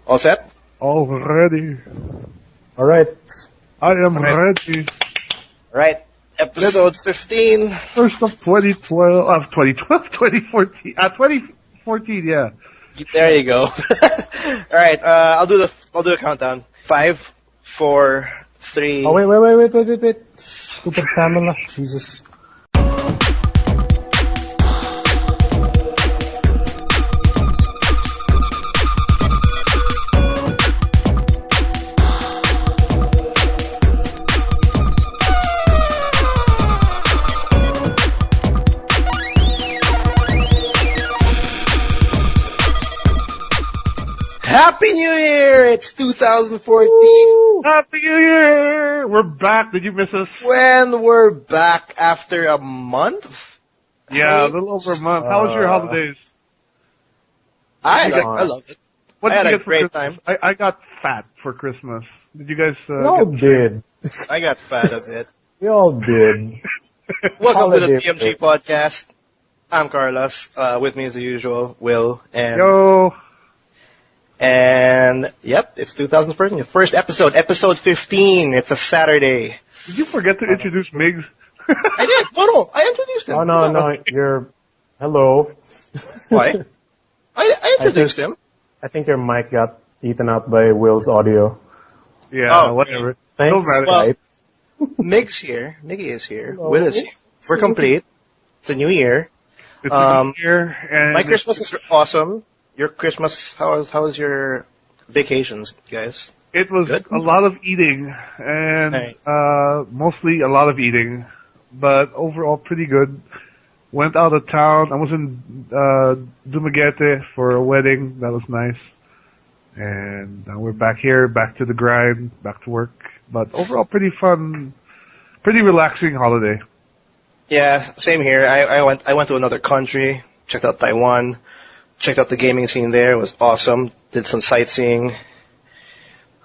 All set? All ready. All right. I am Alright. ready. Right. Episode 15. First of 2012, 2014, 2014, yeah. There you go. Alright, I'll do a countdown. 5, 4, 3. Oh, wait. Stupid Pamela. Jesus. Happy New Year! It's 2014. Happy New Year! We're back. Did you miss us? When we're back after a month? Yeah, a little over a month. How was your holidays? I loved it. What I did had you a get for great Christmas? time. I got fat for Christmas. Did you guys? No, did. I got fat a bit. We all did. Welcome to the Holiday TMG break. podcast. I'm Carlos. With me as usual, Will and Yo. And yep, it's 2014. First episode 15. It's a Saturday. Did you forget to introduce Migs? I did. No, I introduced him. Oh, no, you're... Hello. Why? I introduced him. I think your mic got eaten out by Will's audio. Yeah, Oh, whatever. Thanks, Don't matter. Well, Skype. Mig's here. Miggy is here. Hello. Will is here. We're complete. It's a new year. It's a new year, and My Christmas is awesome. Your Christmas, how was your vacations, guys? it was Good. a lot of eating, and Right. mostly a lot of eating, but overall pretty good. Went out of town. I was in Dumaguete for a wedding. That was nice. And now we're back here, back to the grind, back to work. But overall pretty fun, pretty relaxing holiday. Yeah, same here. I went to another country, checked out Taiwan, checked out the gaming scene there. It was awesome. Did some sightseeing.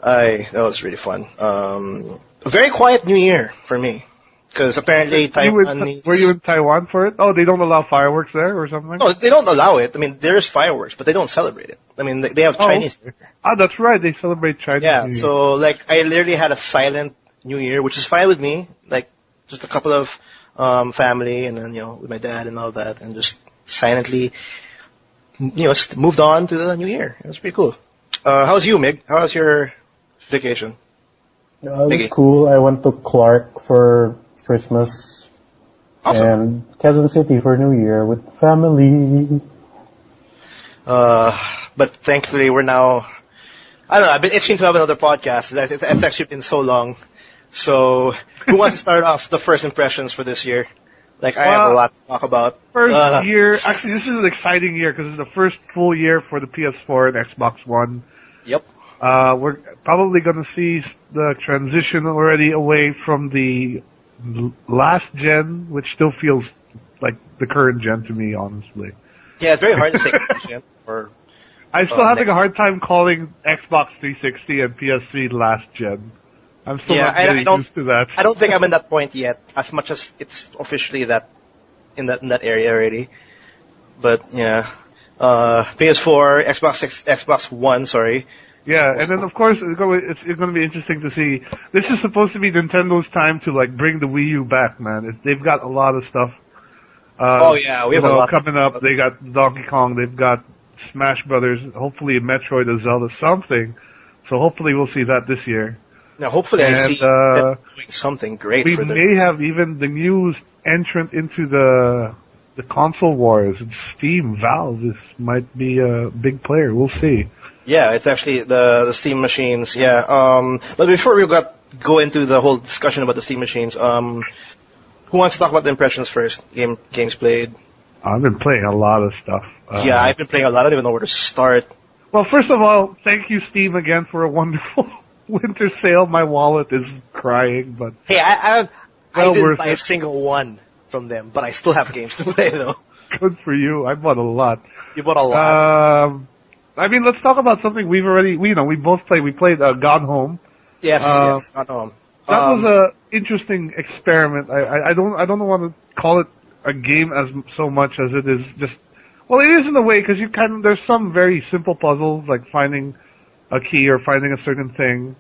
That was really fun. A very quiet New Year for me, because apparently Taiwanese. Were you in Taiwan for it? Oh, they don't allow fireworks there or something? No, they don't allow it. I mean, there's fireworks, but they don't celebrate it. I mean, they have Oh. Chinese. Ah, that's right. They celebrate Chinese Yeah, New Year. so like I literally had a silent New Year, which is fine with me. Like just a couple of family, and then with my dad and all that, and just silently, moved on to the New Year. It was pretty cool. How's you, Mig? How was your vacation? It was Mickey. cool. I went to Clark for Christmas Awesome. and Quezon City for New Year with family. But thankfully we're now. I don't know. I've been itching to have another podcast. It's actually been so long. So, who wants to start off the first impressions for this year? Like, I have a lot to talk about. First year, actually, this is an exciting year because it's the first full year for the PS4 and Xbox One. Yep. We're probably going to see the transition already away from the last gen, which still feels like the current gen to me, honestly. Yeah, it's very hard to say competition or. I'm still having next. a hard time calling Xbox 360 and PS3 last gen. I'm still Yeah, not I getting don't- used to that. I don't think I'm in that point yet, as much as it's officially in that area already. But yeah, PS4, Xbox One, sorry. Yeah, and then of course it's going to be interesting to see. This is supposed to be Nintendo's time to like bring the Wii U back, man. They've got a lot of stuff. Oh yeah, we have a lot coming up. They got Donkey Kong. They've got Smash Brothers. Hopefully a Metroid, a Zelda, something. So hopefully we'll see that this year. Now, hopefully, I see them doing something great We for this. may have even the new entrant into the console wars. It's Steam, Valve. Might be a big player. We'll see. Yeah, it's actually the Steam machines. Yeah. But before we go into the whole discussion about the Steam machines, who wants to talk about the impressions first? Games played. I've been playing a lot of stuff. Yeah, I've been playing a lot. I don't even know where to start. Well, first of all, thank you, Steam, again for a wonderful winter sale. My wallet is crying, but Hey, I Well didn't worth buy a it. single one from them, but I still have games to play though. good for you. I bought a lot. You bought a lot. I mean, let's talk about something we both played. We played Gone Home. Yes, Gone Home. That was a interesting experiment. I don't want to call it a game as so much as it is just. Well, it is in a way because there's some very simple puzzles like finding a key or finding a certain thing.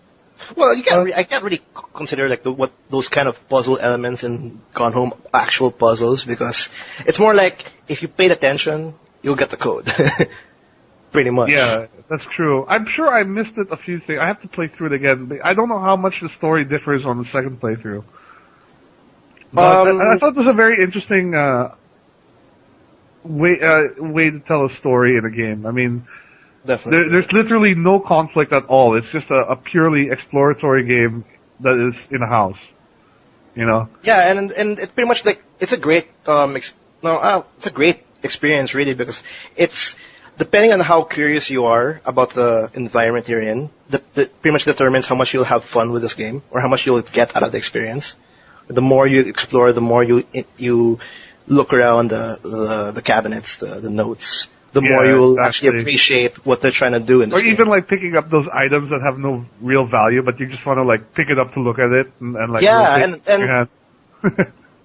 Well, I can't really consider like what those kind of puzzle elements in Gone Home actual puzzles, because it's more like if you paid attention, you'll get the code. Pretty much. Yeah, that's true. I'm sure I missed it a few things. I have to play through it again. I don't know how much the story differs on the second playthrough. But I thought it was a very interesting way to tell a story in a game. I mean, Definitely. there's literally no conflict at all. It's just a purely exploratory game that is in a house. You know? Yeah, and it's pretty much like it's a great it's a great experience really, because it's depending on how curious you are about the environment you're in, that pretty much determines how much you'll have fun with this game or how much you'll get out of the experience. The more you explore, the more you look around the cabinets, the notes, the more you'll actually appreciate what they're trying to do in this game. Or even like picking up those items that have no real value, but you just want to like pick it up to look at it and like and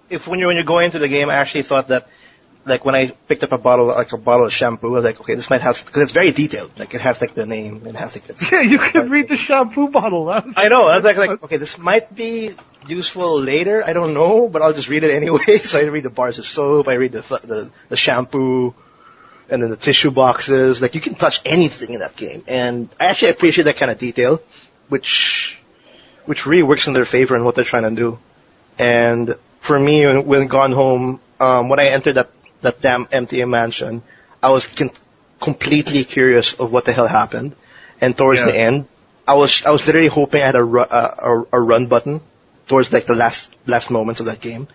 if when you're going into the game, I actually thought that like when I picked up a bottle of shampoo, I was like, okay, this might have, because it's very detailed. Like it has like the name, it has like yeah, you can read the shampoo bottle. I know. I was like, okay, this might be useful later. I don't know, but I'll just read it anyway. So I read the bars of soap, I read the shampoo, and then the tissue boxes. Like you can touch anything in that game, and I actually appreciate that kind of detail, which really works in their favor in what they're trying to do. And for me, when Gone Home, when I entered that damn empty mansion, I was completely curious of what the hell happened. And towards the end, I was literally hoping I had a run button towards like the last moments of that game,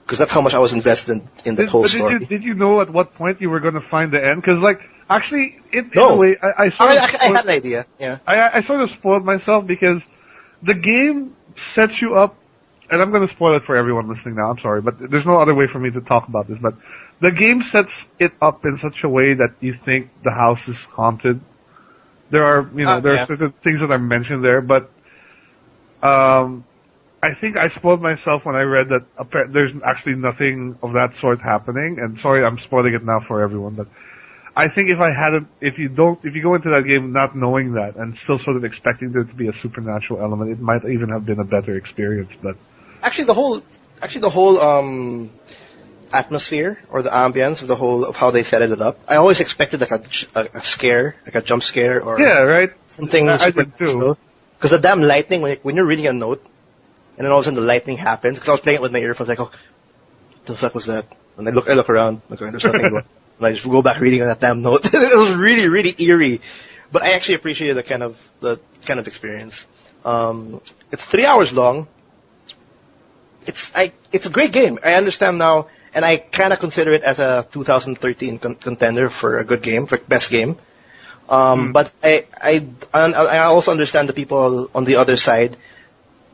because that's how much I was invested in the whole story. Did you know at what point you were going to find the end? Because like actually, in a way, I had an idea. Yeah, I sort of spoiled myself because the game sets you up. And I'm going to spoil it for everyone listening now, I'm sorry, but there's no other way for me to talk about this, but the game sets it up in such a way that you think the house is haunted. There are, there are certain things that are mentioned there, but I think I spoiled myself when I read that there's actually nothing of that sort happening, and sorry, I'm spoiling it now for everyone, but I think if you go into that game not knowing that and still sort of expecting there to be a supernatural element, it might even have been a better experience, but Actually, the whole atmosphere or the ambience of how they set it up, I always expected like a scare, like a jump scare, or something supernatural. Because the damn lightning, when you're reading a note, and then all of a sudden the lightning happens. Because I was playing it with my earphones, like, oh, what the fuck was that? And I look around, okay, there's nothing going. And I just go back reading that damn note. It was really, really eerie. But I actually appreciated the kind of experience. It's 3 hours long. It's a great game. I understand now, and I kind of consider it as a 2013 contender for a good game, for best game. But I also understand the people on the other side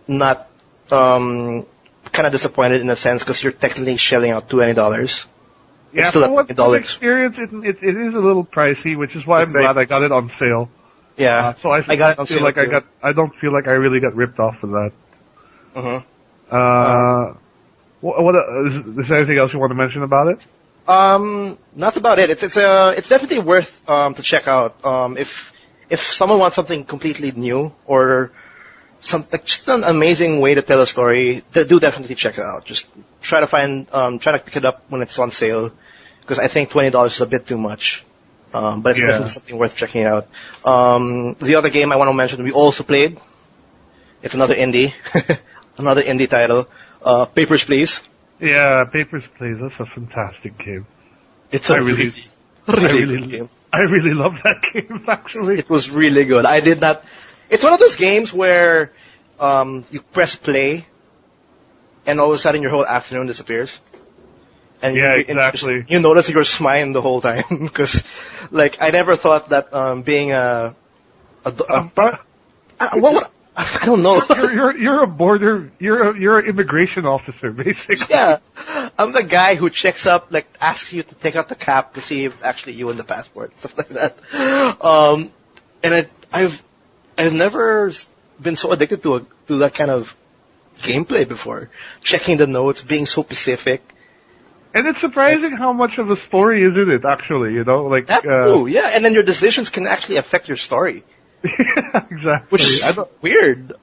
not kind of disappointed in a sense, because you're technically shelling out $20. Yeah, for what experience, it is a little pricey, which is why I'm glad I got it on sale. Yeah, so I got it on sale. I don't feel like I really got ripped off for that. Mm-hmm. Is there anything else you want to mention about it? Not about it. It's definitely worth to check out. If someone wants something completely new or just an amazing way to tell a story, do definitely check it out. Just try to pick it up when it's on sale, because I think $20 is a bit too much. But it's definitely something worth checking out. The other game I want to mention we also played. It's another indie. Another indie title, Papers, Please. Yeah, Papers, Please. That's a fantastic game. It's a really good game. I really love that game, actually. It was really good. It's one of those games where you press play, and all of a sudden your whole afternoon disappears. And exactly. You notice you're smiling the whole time, because, like, I never thought that being I don't know. You're an immigration officer, basically. Yeah. I'm the guy who checks up, like, asks you to take out the cap to see if it's actually you in the passport, stuff like that. And I've never been so addicted to that kind of gameplay before. Checking the notes, being so specific. And it's surprising how much of a story is in it, actually, Like, yeah. And then your decisions can actually affect your story. Yeah, exactly. which is weird.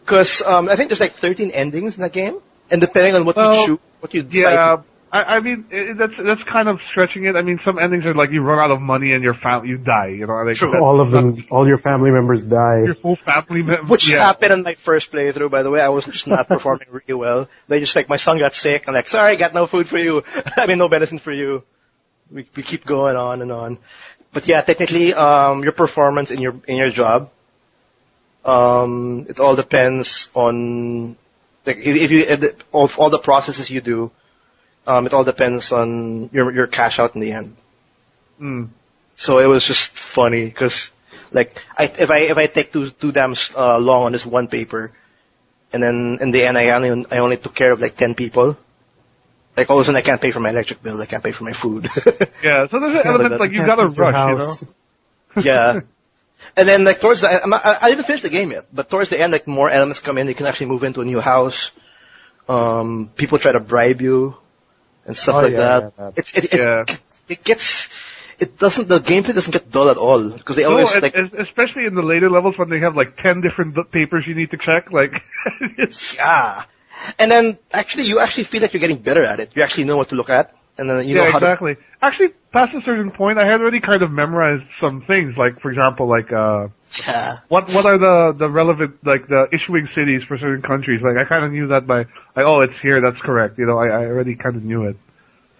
Because I think there's like 13 endings in that game, and depending on what you choose, what you decide. Yeah, I mean that's kind of stretching it. I mean, some endings are like you run out of money and you die. You know, like True. All of them, all your family members die. your whole family members. Which happened in my first playthrough, by the way. I was just not performing really well. They just like, my son got sick. I'm like, sorry, got no food for you. I mean, no medicine for you. We keep going on and on. But yeah, technically, your performance in your job, it all depends on, like, if you, of all the processes you do, it all depends on your cash out in the end. Mm. So it was just funny because, like, if I take too damn long on this one paper, and then in the end I only took care of like 10 people. Like, all of a sudden I can't pay for my electric bill, I can't pay for my food. Yeah, so there's an element like you gotta rush, you know. Yeah. And then like towards the I didn't finish the game yet, but towards the end, like, more elements come in. You can actually move into a new house. People try to bribe you and stuff like that. The gameplay doesn't get dull at all because they always especially in the later levels when they have like 10 different papers you need to check, like. Yeah. And then actually you feel like you're getting better at it. You actually know what to look at, and then you know how exactly. Actually, past a certain point, I had already kind of memorized some things, like for example, like what are the relevant, like, the issuing cities for certain countries? Like, I kind of knew that by like, oh, it's here, that's correct. You know, I already kind of knew it.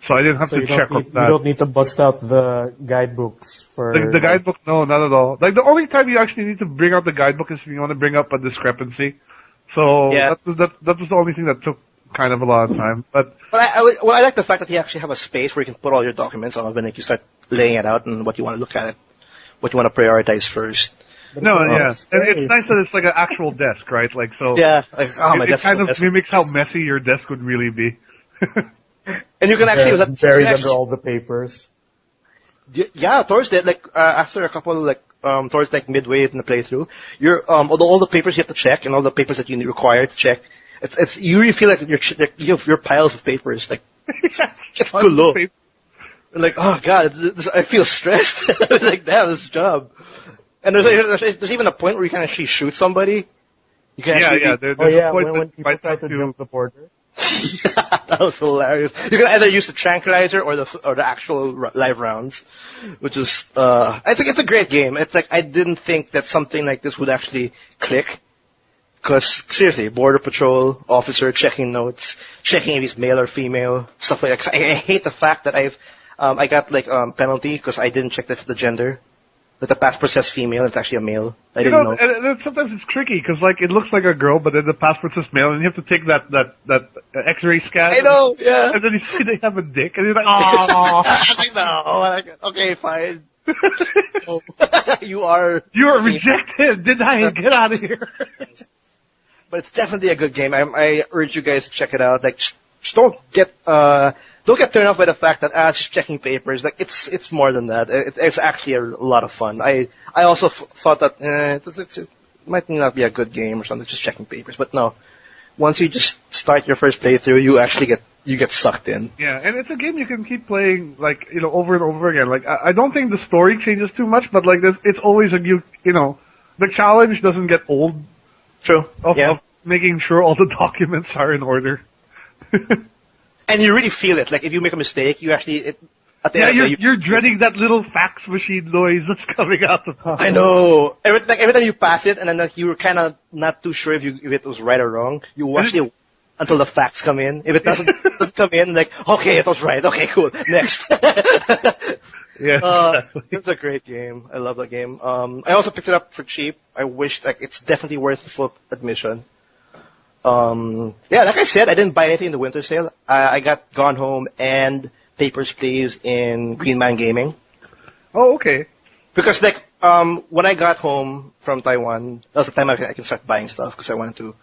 So I didn't have to check on that. You don't need to bust out the guidebooks for... The guidebook, no, not at all. Like, the only time you actually need to bring out the guidebook is if you want to bring up a discrepancy. So that was the only thing that took kind of a lot of time. But I like the fact that you actually have a space where you can put all your documents on when you start laying it out and what you want to look at it, what you want to prioritize first. And it's nice that it's like an actual desk, right? Like, so. Yeah. Like, it kind of mimics how messy your desk would really be. And you can actually buried under all the papers. Yeah, towards that, like, after a couple, like, towards like midway in the playthrough, all the papers you have to check and all the papers that you require to check, you really feel like you have your piles of papers, like, it's cool. Like, oh god, I feel stressed. Like, damn, this job. And there's even a point where you can actually shoot somebody. You can there's a point when people try to jump the border. That was hilarious. You can either use the tranquilizer or the actual live rounds, which is I think it's a great game. It's like, I didn't think that something like this would actually click. Because seriously, border patrol officer checking notes, checking if he's male or female, stuff like that. I hate the fact that I got like penalty because I didn't check the gender. Like, the passport says female, it's actually a male. I didn't know. And sometimes it's tricky because, like, it looks like a girl, but then the passport says male, and you have to take that X-ray scan. I know, yeah. And then you see they have a dick, and you're like, oh. I know. Okay, fine. You are rejected. Denied. Get out of here. But it's definitely a good game. I urge you guys to check it out. Like, just don't get turned off by the fact that it's just checking papers. Like, it's more than that. It's actually a lot of fun. I also thought that it might not be a good game or something, just checking papers. But no, once you just start your first playthrough, you actually get sucked in. Yeah, and it's a game you can keep playing, like, you know, over and over again. Like, I don't think the story changes too much, but like, it's always you know, the challenge doesn't get old. True. Of making sure all the documents are in order. And you really feel it. Like, if you make a mistake, you actually at the end you're dreading that little fax machine noise that's coming out of. I know. Every time you pass it, and then like, you were kind of not too sure if it was right or wrong. You watch it until the facts come in. If it doesn't come in, like, okay, it was right. Okay, cool. Next. Yeah. It's a great game. I love that game. I also picked it up for cheap. I wish, like, it's definitely worth full admission. Like I said, I didn't buy anything in the winter sale. I got Gone Home and Papers, Please in Green Man Gaming. Oh, okay. Because, like, when I got home from Taiwan, that was the time I could start buying stuff because I wanted to.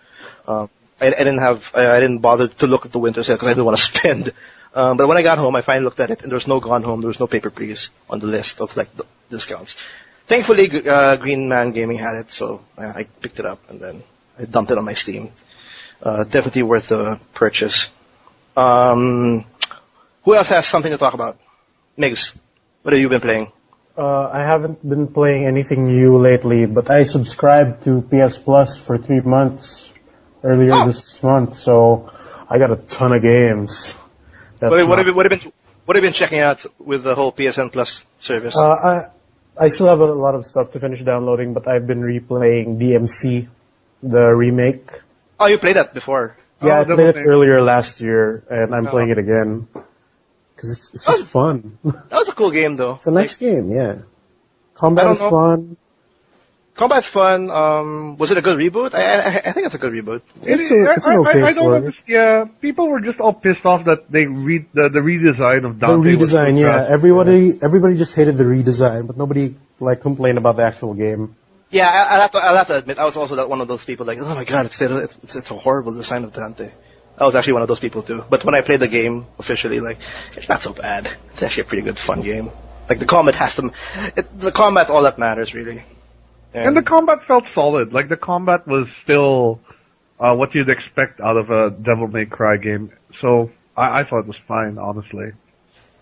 I didn't bother to look at the winter sale because I didn't want to spend. But when I got home, I finally looked at it, and there was no Gone Home, there was no Paper Please on the list of, like, the discounts. Thankfully, Green Man Gaming had it, so I picked it up, and then I dumped it on my Steam. Definitely worth the purchase. Who else has something to talk about? Migs, what have you been playing? I haven't been playing anything new lately, but I subscribed to PS Plus for 3 months earlier Oh, this month, so I got a ton of games. That's what have not. you, what have you been checking out with the whole PSN Plus service? I still have a lot of stuff to finish downloading, but I've been replaying DMC, the remake. Oh, you played that before. Yeah, Oh, I played Devil it May. earlier last year, and I'm Oh, playing it again because it's that just was, fun. that was a cool game though. It's a Like, nice game, yeah. I Combat don't is know. fun. Combat's fun. Was it a good reboot? I think it's a good reboot. It's an okay I don't story. understand. Yeah, people were just all pissed off that they the redesign of The Dante was so redesign, yeah. drastic. Everybody just hated the redesign, but nobody like complained about the actual game. Yeah, I'll have to admit, I was also one of those people like, oh my god, it's a horrible design of Dante. I was actually one of those people too. But when I played the game officially, like, it's not so bad. It's actually a pretty good fun game. Like the combat the combat's all that matters really. And the combat felt solid. Like the combat was still what you'd expect out of a Devil May Cry game. So I thought it was fine, honestly.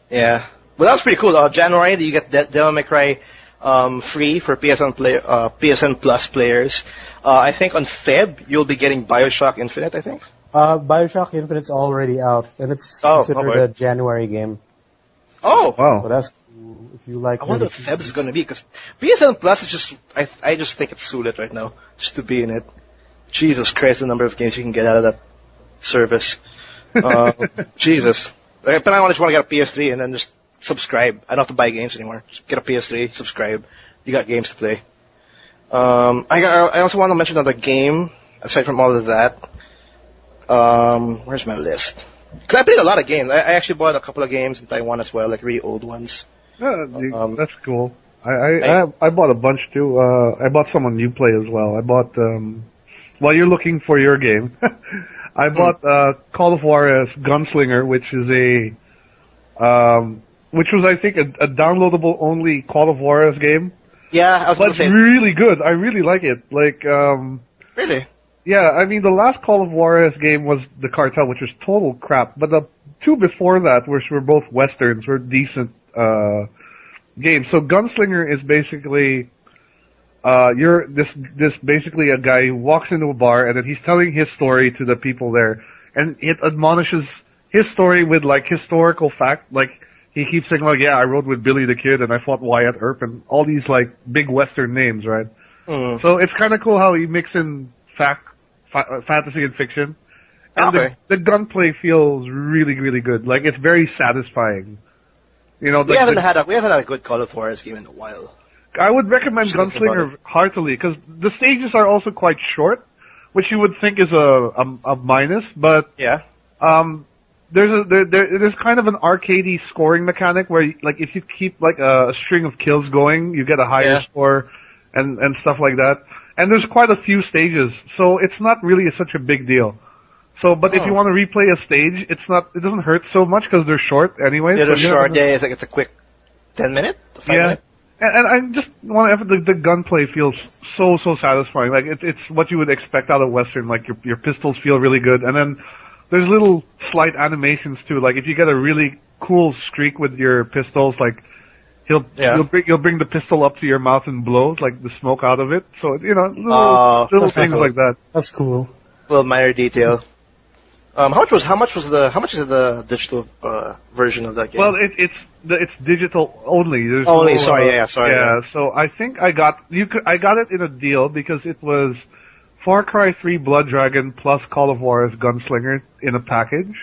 Yeah. Well, that was pretty cool. January, you get Devil May Cry free for PSN Plus players. I think on Feb you'll be getting BioShock Infinite. I think. BioShock Infinite's already out, and it's considered okay. a January game. Oh, So Wow. that's cool if you like. I wonder what early Feb is seasons. going to be because PSN Plus is just. I just think it's suited right now just to be in it. Jesus Christ, the number of games you can get out of that service. Jesus. But I just want to get a PS3 and then just subscribe. I don't have to buy games anymore. Just get a PS3, subscribe. You got games to play. I also want to mention another game aside from all of that. Where's my list? Because I played a lot of games. I actually bought a couple of games in Taiwan as well, like really old ones. Yeah, Um, that's cool. I bought a bunch too. I bought some on Uplay as well. I bought while you're looking for your game, I bought Call of Juarez Gunslinger, which is which was I think a downloadable only Call of Juarez game, yeah, I was going but to say, really good. I really like it. Like really? yeah, I mean the last Call of Juarez game was the Cartel, which was total crap. But the two before that, which were both westerns, were decent games. So Gunslinger is basically you're this basically a guy who walks into a bar and then he's telling his story to the people there, and it admonishes his story with like historical fact. Like he keeps saying like, yeah, I rode with Billy the Kid and I fought Wyatt Earp and all these like big Western names, right? Mm. So it's kind of cool how he mix in fantasy and fiction, and Okay. the gunplay feels really really good. Like it's very satisfying. You know, We haven't had a good Call of Juarez game in a while. I would recommend Just thinking about Gunslinger heartily because the stages are also quite short, which you would think is a minus. But Yeah. there's kind of an arcadey scoring mechanic where like if you keep like a string of kills going, you get a higher Yeah. score and stuff like that. And there's quite a few stages, so it's not really such a big deal. So, but if you Oh. want to replay a stage, it doesn't hurt so much because they're short anyway. Yeah, so they're you don't short. have to- Yeah, it's like it's a quick 10 minute, 5 minute. and I just want to the gunplay feels so satisfying. Like it's what you would expect out of Western. Like your pistols feel really good, and then there's little slight animations too. Like if you get a really cool streak with your pistols, like you'll bring the pistol up to your mouth and blow like the smoke out of it. So little That's things cool. like that. That's cool. Little minor detail. How much is the digital version of that game? Well, it's digital only. There's Only, no, sorry, yeah, sorry, Yeah, yeah. so I think I got it in a deal because it was Far Cry 3 Blood Dragon plus Call of Juarez Gunslinger in a package.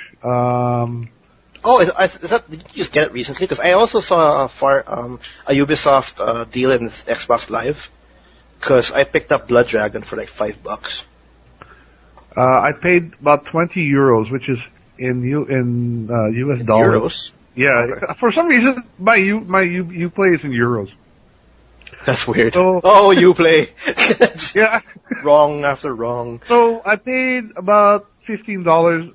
Did you just get it recently? Because I also saw a Ubisoft deal in Xbox Live. Because I picked up Blood Dragon for like $5. I paid about 20 euros, which is in US dollars. Euros. Yeah, Okay. for some reason my Uplay is in euros. That's weird. So- Oh, you play. Yeah. Wrong after wrong. So I paid about $15.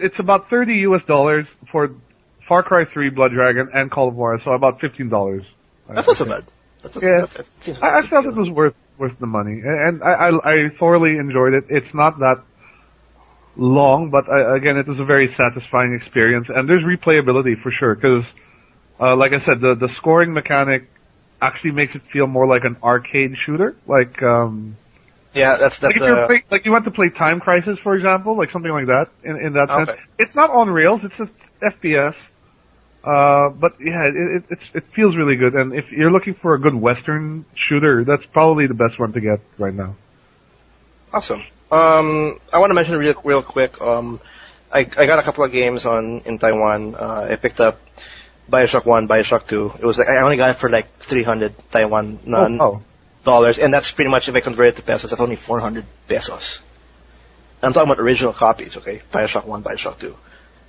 It's about $30 US for Far Cry 3 Blood Dragon and Call of Juarez, so about $15. That's not so bad. Yeah. That seems I like a felt good it deal. was worth the money, and I thoroughly enjoyed it. It's not that long, but again, it was a very satisfying experience, and there's replayability for sure. Because, like I said, the scoring mechanic actually makes it feel more like an arcade shooter. Like, Yeah, that's like if you're playing, like you want to play Time Crisis, for example, like something like that. In that sense, okay. it's not on rails. It's a FPS. But yeah, it feels really good. And if you're looking for a good Western shooter, that's probably the best one to get right now. Awesome. I want to mention real quick. I got a couple of games in Taiwan. I picked up BioShock 1, BioShock 2. It was like I only got it for like 300 Taiwan dollars, and that's pretty much if I convert it to pesos, that's only 400 pesos. I'm talking about original copies, okay? BioShock 1, BioShock 2,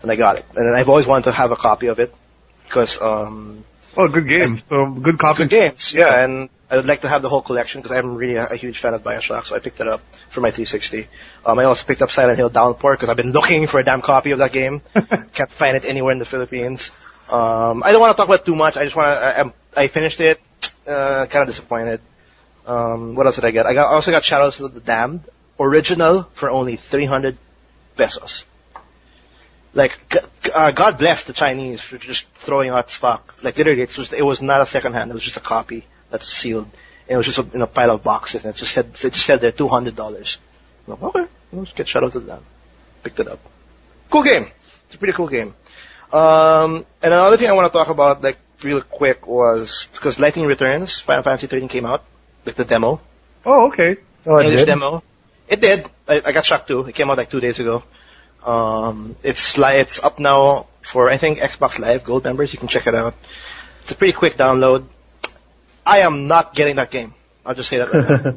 and I got it. And I've always wanted to have a copy of it because good games. So good copy. Good games, yeah, and I would like to have the whole collection because I'm really a huge fan of BioShock, so I picked it up for my 360. I also picked up Silent Hill Downpour because I've been looking for a damn copy of that game. Can't find it anywhere in the Philippines. I don't want to talk about it too much. I just want to. I finished it. Kind of disappointed. What else did I get? I also got Shadows of the Damned original for only 300 pesos. Like, God bless the Chinese for just throwing out stock. Like, literally, it was not a second hand. It was just a copy that's sealed. And it was just in a pile of boxes. And it just said there $200. I'm like, okay, let's get Shadows of the Damned. Picked it up. Cool game. It's a pretty cool game. And another thing I want to talk about, like, real quick was, because Lightning Returns, Final Fantasy 13 came out, like the demo. Oh, okay. Oh, it English did? demo. It did. I got shocked too. It came out like 2 days ago. It's up now for, I think, Xbox Live Gold members. You can check it out. It's a pretty quick download. I am not getting that game. I'll just say that right now.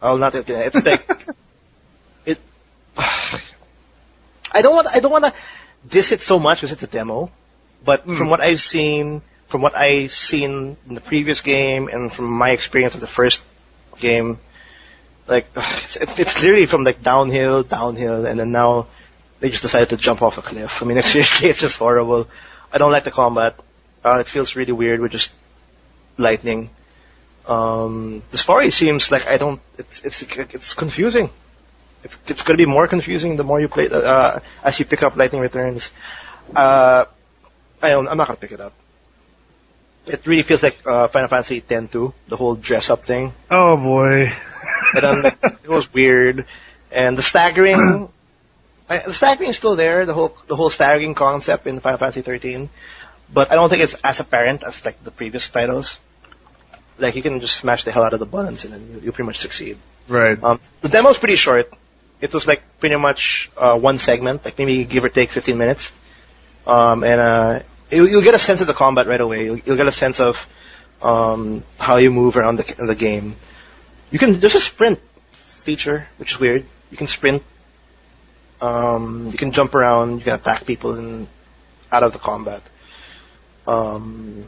I'll not get it. It's like, I don't want to diss it so much because it's a demo. But from what I've seen, in the previous game, and from my experience of the first game, like it's literally from like downhill, and then now they just decided to jump off a cliff. I mean, seriously, it's just horrible. I don't like the combat. It feels really weird with just lightning. The story seems like it's confusing. It's going to be more confusing the more you play as you pick up Lightning Returns. I'm not going to pick it up. It really feels like Final Fantasy X-2, the whole dress-up thing. Oh boy. And it was weird, and the staggering is still there. The whole staggering concept in Final Fantasy 13, but I don't think it's as apparent as like the previous titles. Like you can just smash the hell out of the buttons and then you pretty much succeed. Right. The demo's pretty short. It was like pretty much one segment, like maybe give or take 15 minutes. And you'll get a sense of the combat right away. You'll get a sense of how you move around the game. There's a sprint feature, which is weird. You can sprint. You can jump around. You can attack people out of the combat. 13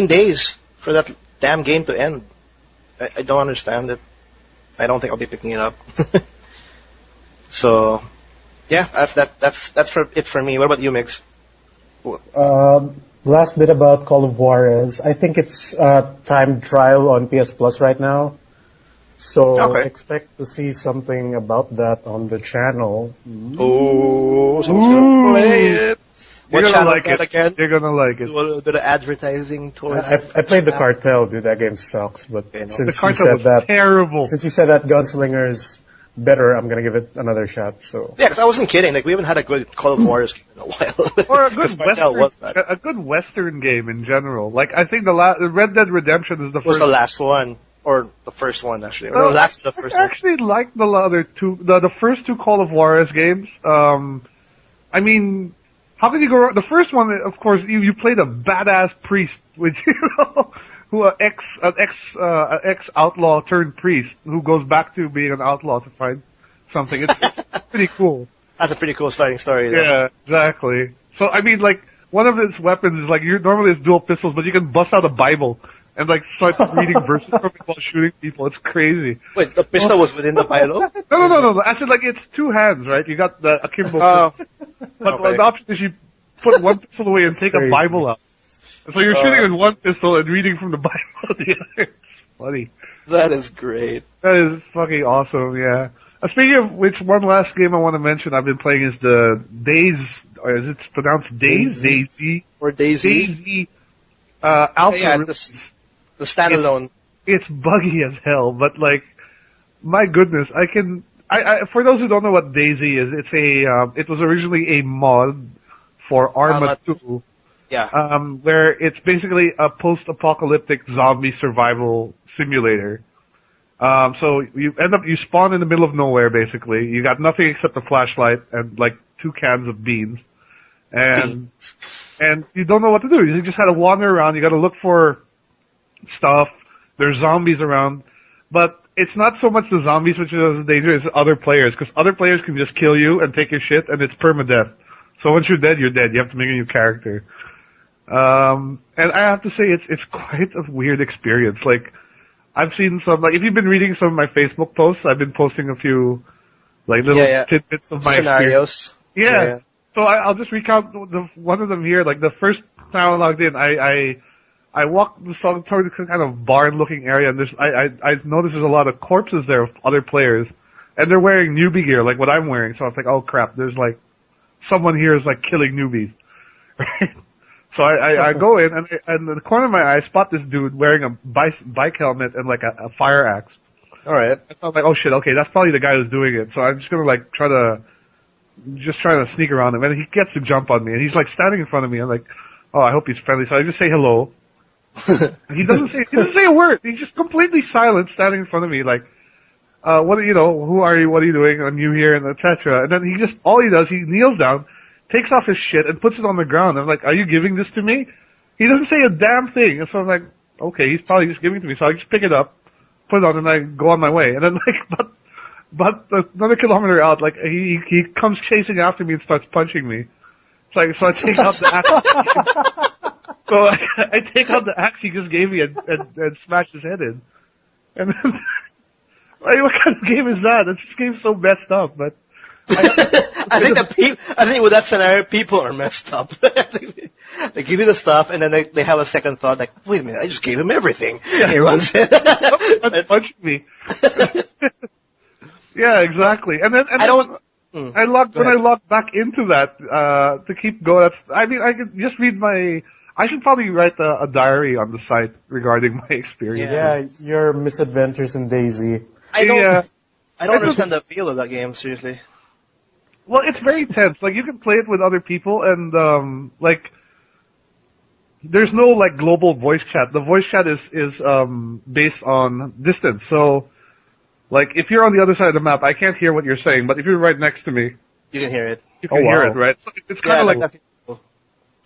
days for that damn game to end. I don't understand it. I don't think I'll be picking it up. So, yeah, that's for me. What about you, Migs? Last bit about Call of Juarez. I think it's timed trial on PS Plus right now. So expect to see something about that on the channel. Oh, someone's gonna play it. You're What gonna channel like is that it. again? You're gonna like it. Do a little bit of advertising towards I played the Cartel, dude. That game sucks. But Okay, no. since The you cartel said was that, terrible. since you said that Gunslinger is better, I'm gonna give it another shot. So Yeah, because I wasn't kidding. Like we haven't had a good Call of Juarez game in a while. Or a Because good Cartel was Western, bad. a good Western game in general. Like I think the Red Dead Redemption is the It was first. the last one, or the first one actually. Or No, the last, the I first one. actually liked the other two, the first two Call of Juarez games. I mean, how can you go wrong? The first one, of course, you played a badass priest, which who ex outlaw turned priest who goes back to being an outlaw to find something. It's pretty cool. That's a pretty cool starting story. Though. Yeah, exactly. So I mean, like one of its weapons is like normally it's dual pistols, but you can bust out a Bible and like start reading verses from it while shooting people. It's crazy. Wait, the pistol was within the pilo? No. I said like it's two hands, right? You got the akimbo pistol. But Okay. the option is you put one pistol away and take a crazy. Bible out. So you're shooting with one pistol and reading from the Bible with the other. It's funny. That is great. That is fucking awesome, yeah. Speaking of which, one last game I want to mention I've been playing is the DayZ, or is it pronounced DayZ? Or DayZ. DayZ, alpha Yeah, release. The standalone. It's buggy as hell, but like, my goodness, for those who don't know what DayZ is, it was originally a mod for Arma 2. Yeah. Where it's basically a post-apocalyptic zombie survival simulator. So you spawn in the middle of nowhere, basically. You got nothing except a flashlight and like 2 cans of beans. And you don't know what to do. You just gotta wander around, you gotta look for stuff. There's zombies around. But it's not so much the zombies which is the danger, it's other players, because other players can just kill you and take your shit, and it's permadeath. So once you're dead, you're dead. You have to make a new character. And I have to say, it's quite a weird experience. Like, I've seen some, like, if you've been reading some of my Facebook posts, I've been posting a few, like, little tidbits of my scenarios. Experience. Yeah. So I'll just recount one of them here. Like, the first time I logged in, I walked toward the kind of barn-looking area, and I noticed there's a lot of corpses there of other players, and they're wearing newbie gear, like what I'm wearing. So I was like, oh crap, there's like, someone here is like killing newbies. Right? So I go in, and in the corner of my eye, I spot this dude wearing a bike helmet and like a fire axe. Alright. So I'm like, oh shit, okay, that's probably the guy who's doing it. So I'm just gonna like try to sneak around him, and he gets to jump on me, and he's like standing in front of me. I'm like, oh, I hope he's friendly. So I just say hello. He doesn't say a word. He's just completely silent, standing in front of me, like, who are you? What are you doing? I'm new here, and etc. And then he kneels down, takes off his shit, and puts it on the ground. I'm like, are you giving this to me? He doesn't say a damn thing. And so I'm like, okay, he's probably just giving it to me. So I just pick it up, put it on, and I go on my way. And then like, but another kilometer out, like, he comes chasing after me and starts punching me. It's like, so I take out the axe. So I take out the axe he just gave me and smash his head in. And then, like, what kind of game is that? This game's so messed up, but. I think with that scenario, people are messed up. They give you the stuff, and then they have a second thought, like, wait a minute, I just gave him everything. Yeah. He runs in. Punch me. Yeah, exactly. And then when I logged back into that, to keep going, I could just read I should probably write a diary on the site regarding my experience. Yeah, your misadventures in DayZ. I don't understand the appeal of that game, seriously. Well, it's very tense. Like, you can play it with other people, and like, there's no like global voice chat. The voice chat is based on distance. So, like, if you're on the other side of the map, I can't hear what you're saying, but if you're right next to me, you can hear it. You can hear it, right? So it's kind of like cool.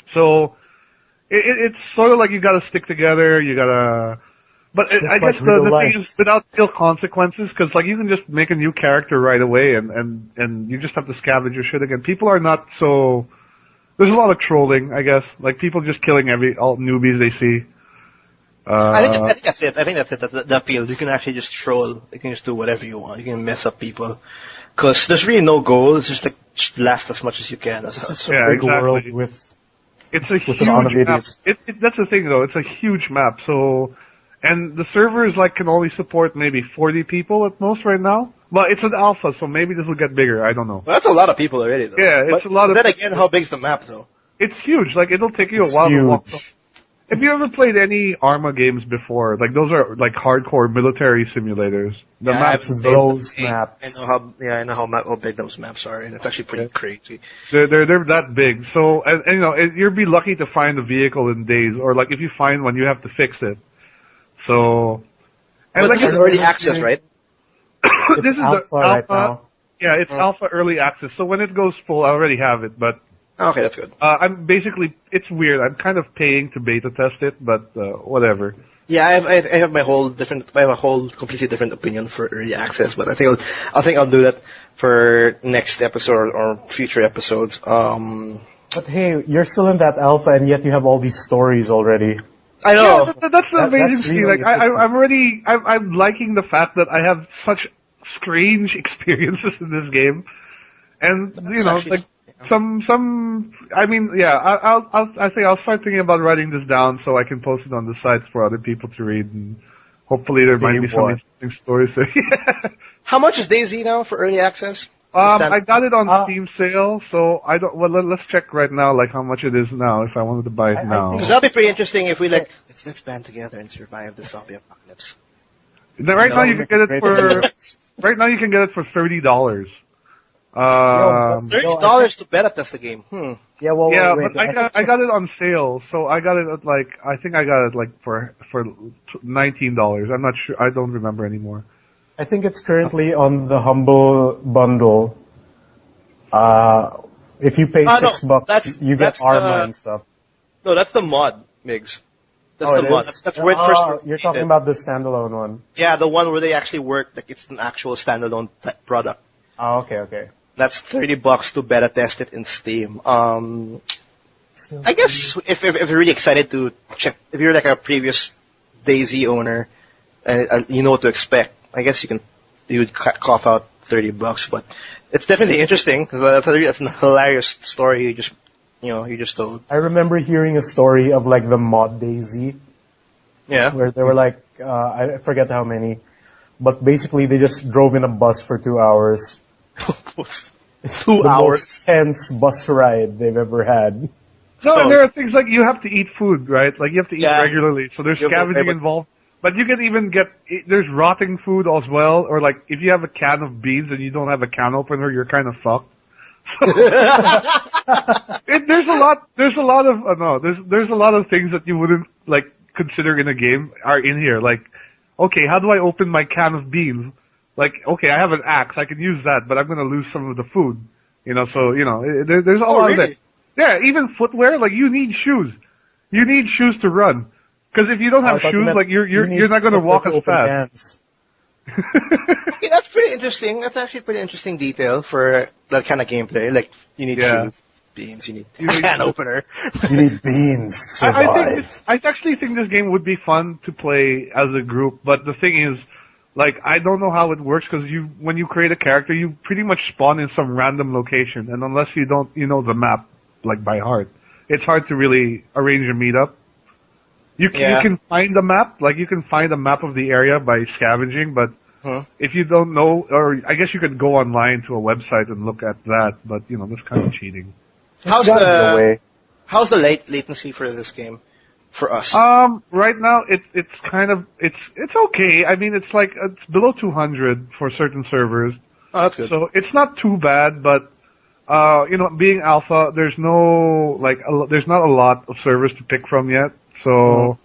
So it's sort of like you gotta stick together. You gotta. But I guess the thing is without real consequences, because like you can just make a new character right away, and you just have to scavenge your shit again. People are not so. There's a lot of trolling, I guess. Like people just killing all newbies they see. I think that's it. I think that's it. That's the appeal. You can actually just troll. You can just do whatever you want. You can mess up people. Because there's really no goal. It's just like last as much as you can. It's a big world with. It's a huge map. That's the thing, though. It's a huge map. So. And the servers can only support maybe 40 people at most right now. Well, it's an alpha, so maybe this will get bigger. I don't know. Well, that's a lot of people already, though. Yeah, it's a lot of. Then again, how big's the map, though? It's huge. Like it'll take you a while to walk. Have you ever played any Arma games before? Like those are like hardcore military simulators. The maps, those maps. I know how big those maps are, and it's actually pretty crazy. They're that big. So and you'll be lucky to find a vehicle in days, or like if you find one, you have to fix it. So, and like it's early access, right? This is alpha right now. Yeah, it's alpha early access. So when it goes full, I already have it, but. Okay, that's good. It's weird. I'm kind of paying to beta test it, but whatever. Yeah, I have a whole completely different opinion for early access, but I think I'll do that for next episode or future episodes. But hey, you're still in that alpha, and yet you have all these stories already. I know. Yeah, that's the amazing thing. Really I'm liking the fact that I have such strange experiences in this game, and I think I'll start thinking about writing this down so I can post it on the sites for other people to read, and hopefully there might be some interesting stories there. How much is DayZ now for early access? I got it on Steam sale, so I don't. Well, let's check right now, like how much it is now. If I wanted to buy it now, Because that'd be pretty interesting if we let's band together and survive the zombie apocalypse. Right now you can get it for. Right now you can get it for $30. $30 to beta test the game. Yeah, well, yeah, wait, but I got it on sale, so I got it at I think I got it for $19. I'm not sure. I don't remember anymore. I think it's currently on the Humble bundle. If you pay $6, you get armor and stuff. No, that's the mod, Migs. That's the mod. That's where it first. You're talking about the standalone one. Yeah, the one where they actually work, like it's an actual standalone product. Oh, okay. That's $30 to beta test it in Steam. I guess if you're really excited to check, if you're like a previous DayZ owner, you know what to expect. I guess you would cough out $30, but it's definitely interesting. That's a hilarious story you just told. I remember hearing a story of like the mod DayZ. Yeah. Where they were like, I forget how many, but basically they just drove in a bus for 2 hours. 2 hours. Most tense bus ride they've ever had. No, and there are things like you have to eat food, right? Like you have to eat regularly, so there's scavenging involved. But you can even there's rotting food as well, or like if you have a can of beans and you don't have a can opener, you're kind of fucked. There's a lot of things that you wouldn't like consider in a game are in here. Like, okay, how do I open my can of beans? Like, okay, I have an axe, I can use that, but I'm gonna lose some of the food. There's a lot of that. Yeah, even footwear, like you need shoes. You need shoes to run. Because if you don't have shoes, like you're not gonna walk as fast. Okay, that's pretty interesting. That's actually a pretty interesting detail for that kind of gameplay. Like, you need shoes, beans, you need a can opener. You need beans to survive. I actually think this game would be fun to play as a group, but the thing is, like, I don't know how it works because when you create a character, you pretty much spawn in some random location, and unless you know the map, like, by heart, it's hard to really arrange a meetup. You can find a map, like you can find a map of the area by scavenging, but if you don't know, or I guess you could go online to a website and look at that, but that's kind of cheating. How's the latency for this game for us? Right now it's kind of it's okay. I mean it's below 200 for certain servers. Oh, that's good. So it's not too bad, but being alpha, there's there's not a lot of servers to pick from yet. So,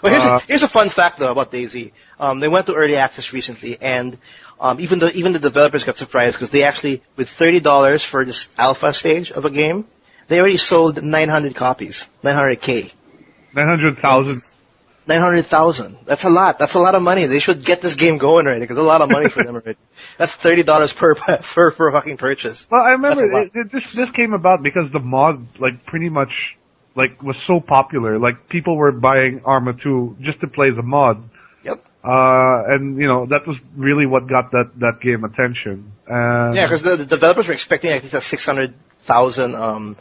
well, here's a fun fact though about DayZ. They went to early access recently, and even the developers got surprised because they actually, with $30 for this alpha stage of a game, they already sold 900 copies, 900K, 900,000. 900,000. That's a lot. That's a lot of money. They should get this game going already because a lot of money for them already. That's $30 per fucking purchase. Well, I remember this came about because the mod pretty much was so popular. Like people were buying Arma 2 just to play the mod. Yep. And that was really what got that game attention. Yeah, because the developers were expecting at least a 600,000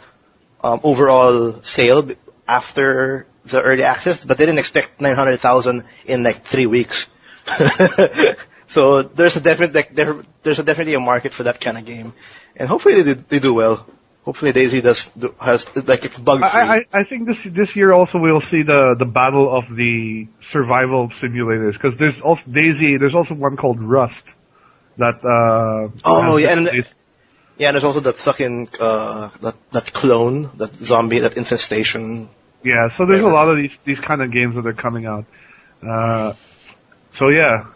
overall sale after the early access, but they didn't expect 900,000 in 3 weeks. So there's definitely a market for that kind of game, and hopefully they do well. Hopefully DayZ has it's bug free. I think this year also we'll see the battle of the survival simulators because there's also DayZ. There's also one called Rust that. And there's also that fucking that clone, that zombie, that infestation. Yeah, so there's a lot of these kind of games that are coming out. So yeah.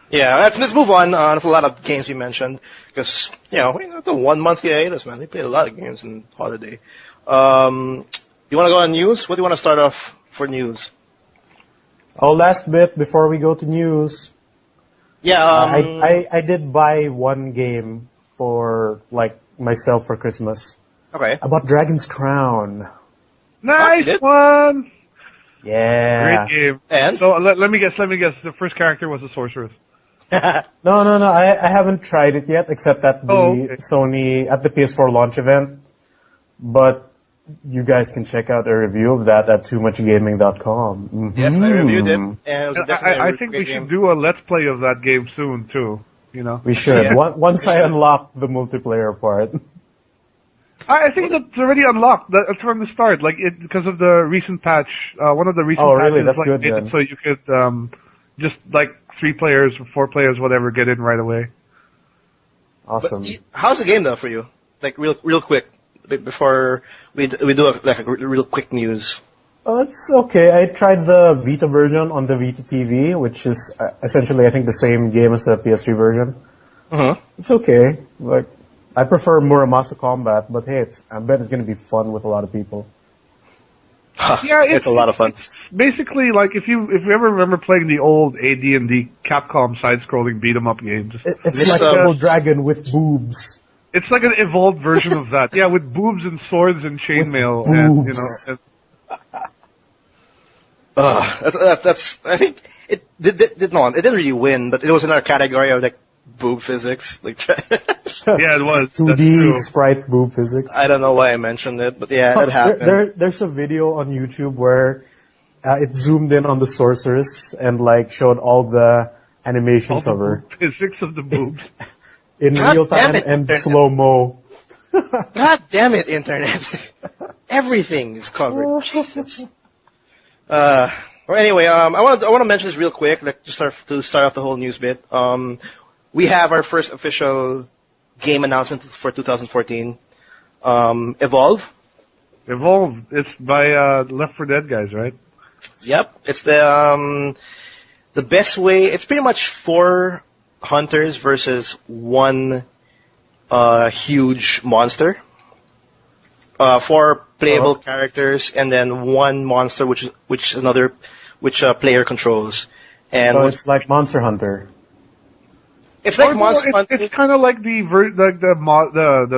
Yeah, let's move on. There's a lot of games you mentioned because it's a 1 month hiatus, man. We played a lot of games in holiday. You want to go on news? What do you want to start off for news? Oh, last bit before we go to news. Yeah, I did buy one game for myself for Christmas. Okay. I bought Dragon's Crown. Nice one. Yeah. Great game. And so let me guess. The first character was a sorceress. No. I haven't tried it yet, except at the Sony at the PS4 launch event. But you guys can check out a review of that at toomuchgaming.com. Mm-hmm. Yes, I reviewed it, and it was definitely I think we should do a let's play of that game soon too. You know. We should. Yeah. Once I unlock the multiplayer part. I think that's already unlocked from the start, because of the recent patch. One of the recent Oh, really? patches That's good, made then. it so you could just 3 players, 4 players, whatever, get in right away. Awesome. How's the game though for you? Like real quick, before we do a real quick news. Oh, it's okay. I tried the Vita version on the Vita TV, which is essentially, I think, the same game as the PS3 version. Mm-hmm. It's okay. Like, I prefer Muramasa Combat, but hey, I bet it's going to be fun with a lot of people. Yeah, it's a lot of fun. It's basically, if you ever remember playing the old AD&D Capcom side-scrolling beat-em-up games. It's like Double Dragon with boobs. It's like an evolved version of that. Yeah, with boobs and swords and chainmail, and boobs. That's. I think it didn't really win, but it was in our category of boob physics. Yeah, it was 2D sprite boob physics. I don't know why I mentioned it, but yeah, that happened. There's a video on YouTube where it zoomed in on the sorceress and showed all the animations of her. Physics of the boobs. In real time and slow-mo. God damn it, Internet. Everything is covered. Jesus. Well, anyway, I want to mention this real quick, to start off the whole news bit. We have our first official game announcement for 2014. Evolve. Evolve. It's by Left 4 Dead guys, right? Yep. It's the best way. It's pretty much 4 hunters versus 1 huge monster. 4 playable characters, and then 1 monster, which player controls. And so it's like Monster Hunter. It's like Monster Hunter. It's kind of like the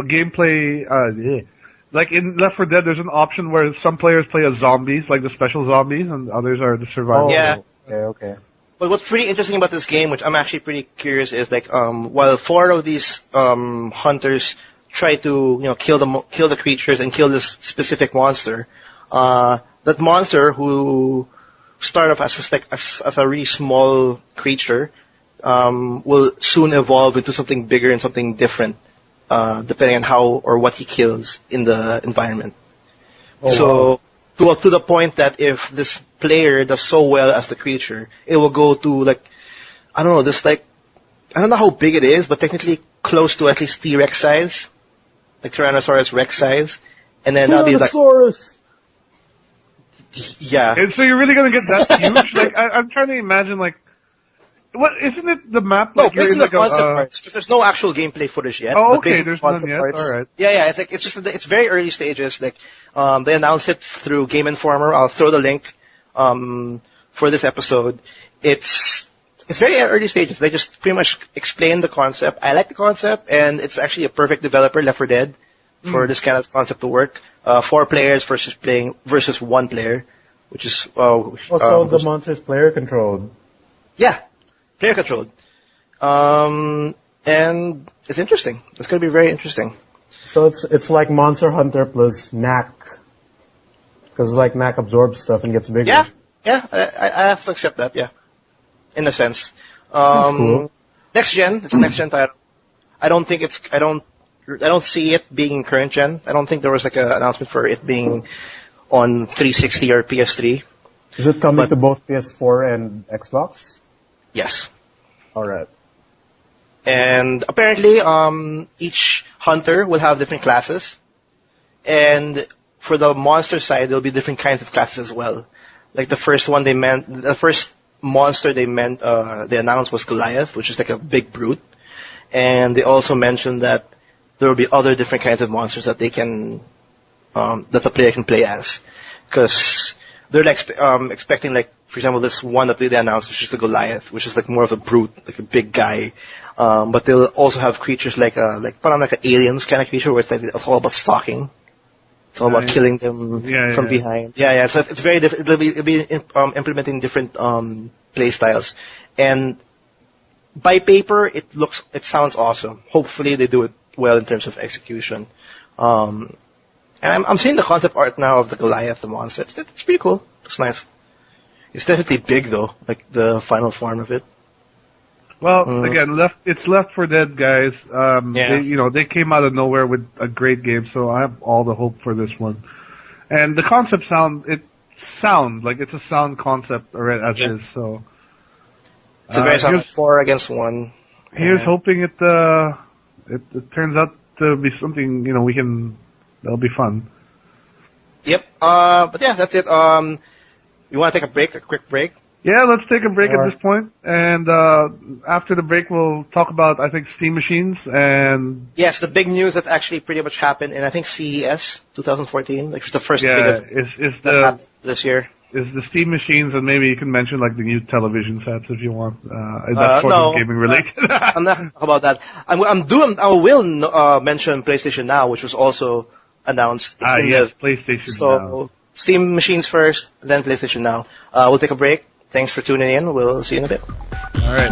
gameplay. Like in Left 4 Dead, there's an option where some players play as zombies, like the special zombies, and others are the survivors. Yeah. Okay. But what's pretty interesting about this game, which I'm actually pretty curious, is while 4 of these hunters try to kill the creatures and kill this specific monster, that monster who start off as a really small creature will soon evolve into something bigger and something different, depending on how or what he kills in the environment. Wow. To the point that if this player does so well as the creature, it will go to I don't know how big it is, but technically close to at least T-Rex size, like Tyrannosaurus Rex size, and then that'll be Tyrannosaurus. Yeah. And so you're really gonna get that huge? I'm trying to imagine what isn't it the map? No, this is the concept parts, because there's no actual gameplay footage yet. Oh, but okay, basically there's concept none yet. parts. All right. Yeah, it's very early stages. They announced it through Game Informer. I'll throw the link for this episode. It's very early stages. They just pretty much explain the concept. I like the concept, and it's actually a perfect developer, Left 4 Dead, for this kind of concept to work. 4 players versus 1 player, which is also the monster's player controlled. Yeah, player controlled. And it's interesting. It's going to be very interesting. So it's like Monster Hunter plus Knack, because Knack absorbs stuff and gets bigger. Yeah, I have to accept that. Yeah, in a sense. Cool. Next gen. It's a next gen title. I don't see it being current gen. I don't think there was an announcement for it being on 360 or PS3. Is it coming to both PS4 and Xbox? Yes. All right. And apparently, each hunter will have different classes, and for the monster side, there'll be different kinds of classes as well. Like the first monster they announced was Goliath, which is like a big brute, and they also mentioned that there will be other different kinds of monsters that they can, that the player can play as, because they're expecting for example, this one that they announced, which is the Goliath, which is more of a brute, like a big guy. But they'll also have creatures like an aliens kind of creature, where it's all about stalking. It's all about killing them from behind. Yeah. So it's very different. It'll be implementing different play styles, and by paper it sounds awesome. Hopefully they do it well in terms of execution. And I'm seeing the concept art now of the Goliath, the monster. It's pretty cool. It's nice. It's definitely big though, like the final form of it. Well, again, it's Left 4 Dead, guys. Yeah. They came out of nowhere with a great game, so I have all the hope for this one. And the concept like it's a sound concept already as is. So It's a very solid 4 against 1. Here's hoping it turns out to be something that'll be fun. Yep. But yeah, that's it. You want to take a quick break? Yeah, let's take a break at this point, and after the break, we'll talk about, I think, Steam machines and... Yes, the big news that actually pretty much happened in, I think, CES 2014, which was the first big that happened this year. Is the Steam machines, and maybe you can mention, like, the new television sets if you want. That's sort of gaming related. I'm not talking about that. I will mention PlayStation Now, which was also announced. Yes, PlayStation Now. Steam machines first, then PlayStation Now. We'll take a break. Thanks for tuning in. We'll see you in a bit. All right.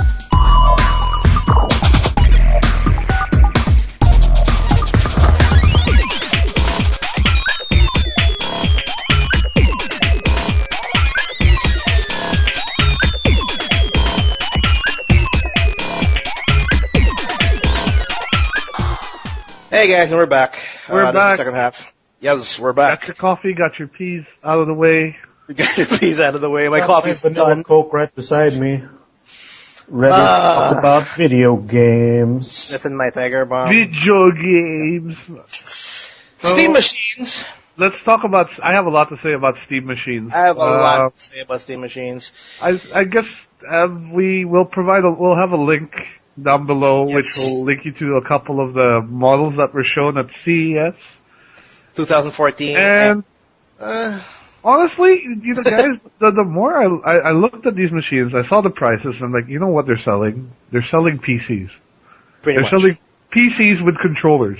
Hey guys, and we're back. We're back. This is the second half. Yes, we're back. Got your coffee, got your peas out of the way. Got your peas out of the way. My coffee's done. Coke right beside me. Ready to talk about video games. Sniffing my Tiger Bomb. Video games. Steam machines. Let's talk about... I have a lot to say about Steam machines. I have a lot to say about Steam machines. I guess we'll have a link down below, which will link you to a couple of the models that were shown at CES 2014. And honestly, guys, the more I looked at these machines, I saw the prices, and I'm like, you know what they're selling? They're selling PCs. They're selling PCs with controllers.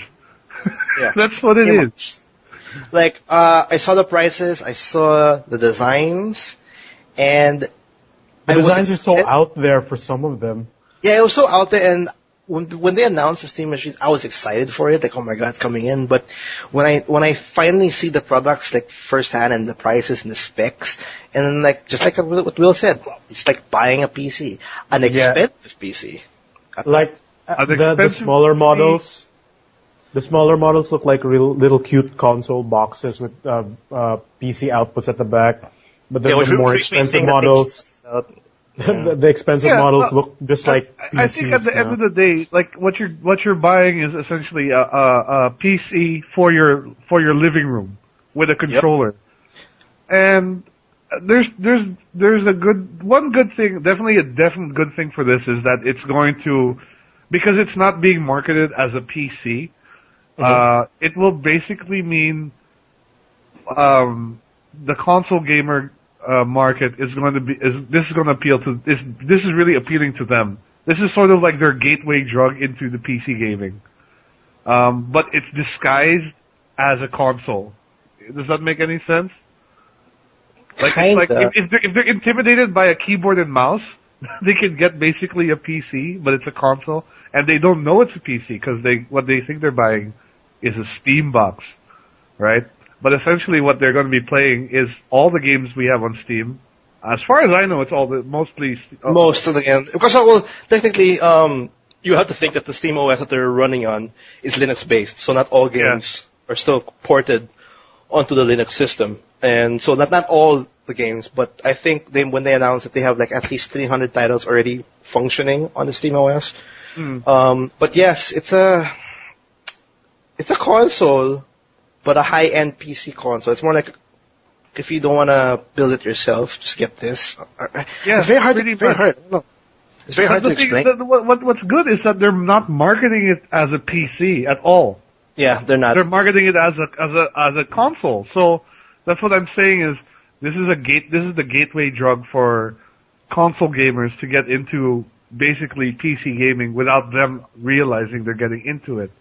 Yeah. That's what it is. Like, I saw the prices, I saw the designs, and the designs are so out there for some of them. Yeah, it was so out there, and when they announced the Steam machines, I was excited for it. Like, oh my god, it's coming in. But when I finally see the products like firsthand and the prices and the specs, and then like just like what Will said, it's like buying a PC, an expensive PC. Like the smaller models. The smaller models look like real little cute console boxes with PC outputs at the back. But then the more expensive models. The expensive models look just like PCs. I think at the end of the day, like what you're buying is essentially a PC for your living room with a controller. And there's one good thing, definitely a definite good thing for this is that it's going to, because it's not being marketed as a PC, it will basically mean the console gamer market is going to be this is going to appeal to this is really appealing to them. This is sort of like their gateway drug into the PC gaming, but it's disguised as a console. Does that make any sense? Like, if they're intimidated by a keyboard and mouse, they can get basically a PC, but it's a console, and they don't know it's a PC because what they think they're buying is a Steam box, right? But essentially what they're going to be playing is all the games we have on Steam. As far as I know, it's mostly... Most of the games. Because, well, technically, you have to think that the Steam OS that they're running on is Linux-based, so not all games are still ported onto the Linux system. And so not all the games, but I think when they announced that they have like at least 300 titles already functioning on the Steam OS. But yes, it's a console, but a high-end PC console. It's more like if you don't want to build it yourself, just get this. Yeah, it's very hard. It's very hard to explain. What's good is that they're not marketing it as a PC at all. Yeah, they're not. They're marketing it as a console. So that's what I'm saying is this is the gateway drug for console gamers to get into basically PC gaming without them realizing they're getting into it.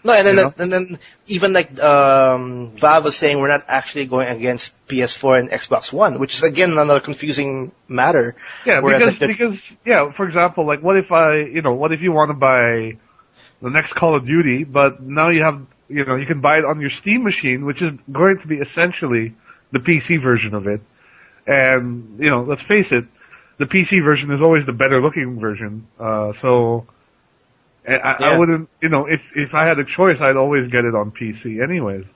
No, and then even like Valve was saying we're not actually going against PS4 and Xbox One, which is again another confusing matter. Yeah, because for example, like what if you want to buy the next Call of Duty, but now you can buy it on your Steam machine, which is going to be essentially the PC version of it. And let's face it, the PC version is always the better looking version. I Yeah. wouldn't, if I had a choice, I'd always get it on PC anyways.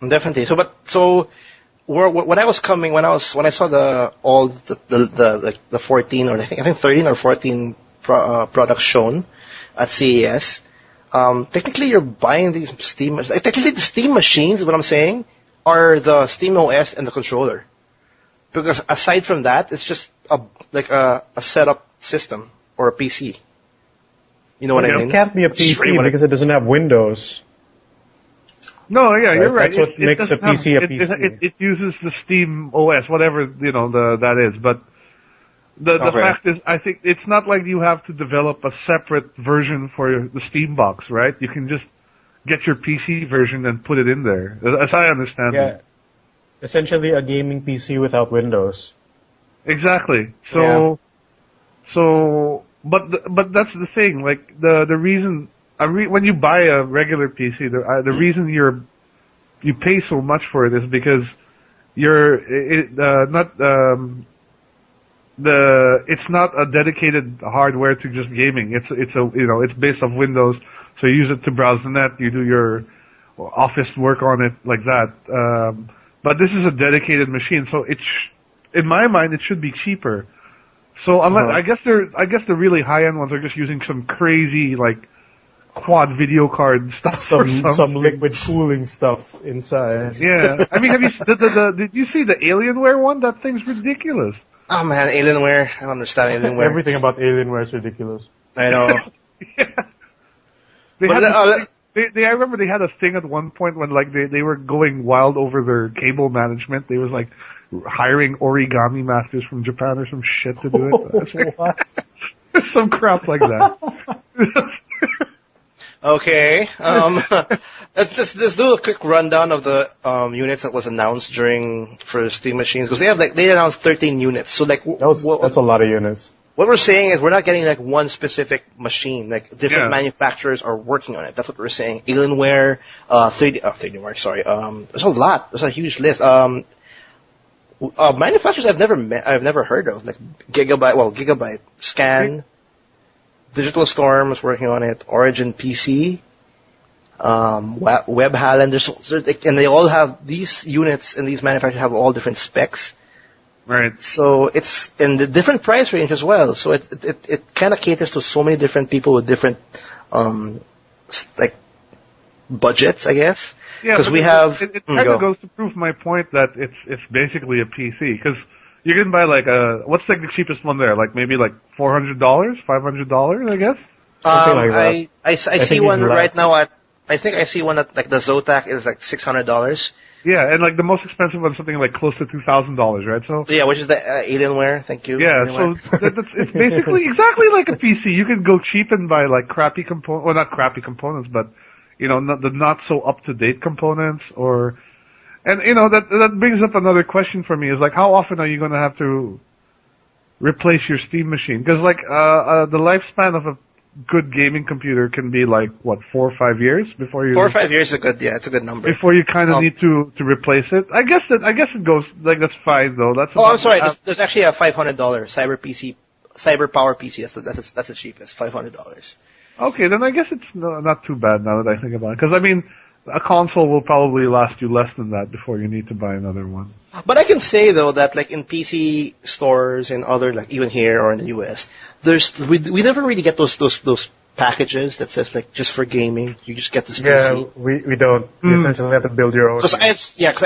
Definitely. When I saw the 14 or I think 13 or 14 products shown at CES, technically you're buying these technically the Steam machines, what I'm saying, are the Steam OS and the controller. Because aside from that, it's just a setup system or a PC. You know what I mean? It can't be a PC because it doesn't have Windows. No, yeah, you're right. That's what makes a PC a PC. It uses the Steam OS, whatever, that is. But the fact is, I think it's not like you have to develop a separate version for the Steam box, right? You can just get your PC version and put it in there, as I understand it. Essentially a gaming PC without Windows. Exactly. But that's the thing. Like the reason when you buy a regular PC, the reason you pay so much for it is because it's not a dedicated hardware to just gaming. It's based off Windows, so you use it to browse the net. You do your office work on it like that. But this is a dedicated machine, so in my mind, it should be cheaper. So I guess the really high end ones are just using some crazy like quad video card stuff, some liquid cooling stuff inside. Yeah, I mean, did you see the Alienware one? That thing's ridiculous. Oh man, Alienware! I don't understand Alienware. Everything about Alienware is ridiculous. I know. Yeah. I remember they had a thing at one point when like they were going wild over their cable management. They was like hiring origami masters from Japan or some shit to do it. Some crap like that. Okay. Let's do a quick rundown of the units that was announced for Steam machines, because they announced 13 units. So like that's a lot of units. What we're saying is we're not getting like one specific machine. Like different manufacturers are working on it. That's what we're saying. Alienware, 3D Mark. Sorry. There's a lot. There's a huge list. Manufacturers I've never heard of, like Gigabyte, Scan, Digital Storm is working on it. Origin PC, Webhallen. And they all have these units, and these manufacturers have all different specs. Right. So it's in the different price range as well. So it kind of caters to so many different people with different like budgets, I guess. Yeah, because it kind of goes to prove my point that it's basically a PC, because you can buy like what's like the cheapest one there, like maybe like $400, $500, I guess. I see one right now I think I see one at like the Zotac is like $600. Yeah, and like the most expensive one's something like close to $2,000, right? So yeah, which is the Alienware. Thank you. Yeah, Alienware. so it's basically exactly like a PC. You can go cheap and buy like crappy components, well, not crappy components, but the not so up to date components, and that brings up another question for me is like, how often are you going to have to replace your Steam machine? Because like the lifespan of a good gaming computer can be like 4 or 5 years before you. 4 or 5 years is it's a good number. Before you kind of need to replace it. I guess it goes like that's fine though. I'm sorry. There's actually a $500 Cyber Power PC. That's the cheapest, $500. Okay, then I guess it's not too bad now that I think about it. Because I mean, a console will probably last you less than that before you need to buy another one. But I can say though that like in PC stores and other, like even here or in the US, we never really get those packages that says like just for gaming. You just get this PC. Yeah, we don't. You essentially have to build your own. Because I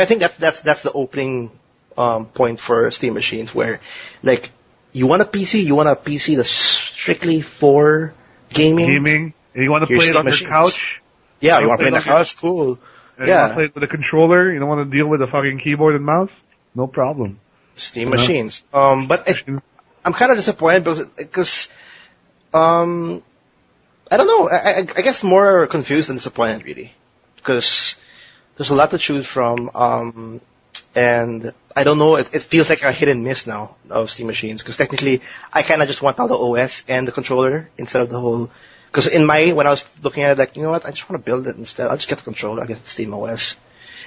think that's the opening point for Steam machines, where like you want a PC that's strictly for gaming. And you want to play it on your couch. Yeah, you want to play on the couch. Cool. You want to play it with a controller. You don't want to deal with a fucking keyboard and mouse. No problem. Steam machines. But I'm kind of disappointed because I don't know. I guess more confused than disappointed, really, because there's a lot to choose from. And I don't know. It feels like a hit and miss now of Steam machines, because technically I kind of just want out the OS and the controller instead of the whole. Because when I was looking at it, like, you know what, I just want to build it instead. I'll just get the controller, I'll get the Steam OS,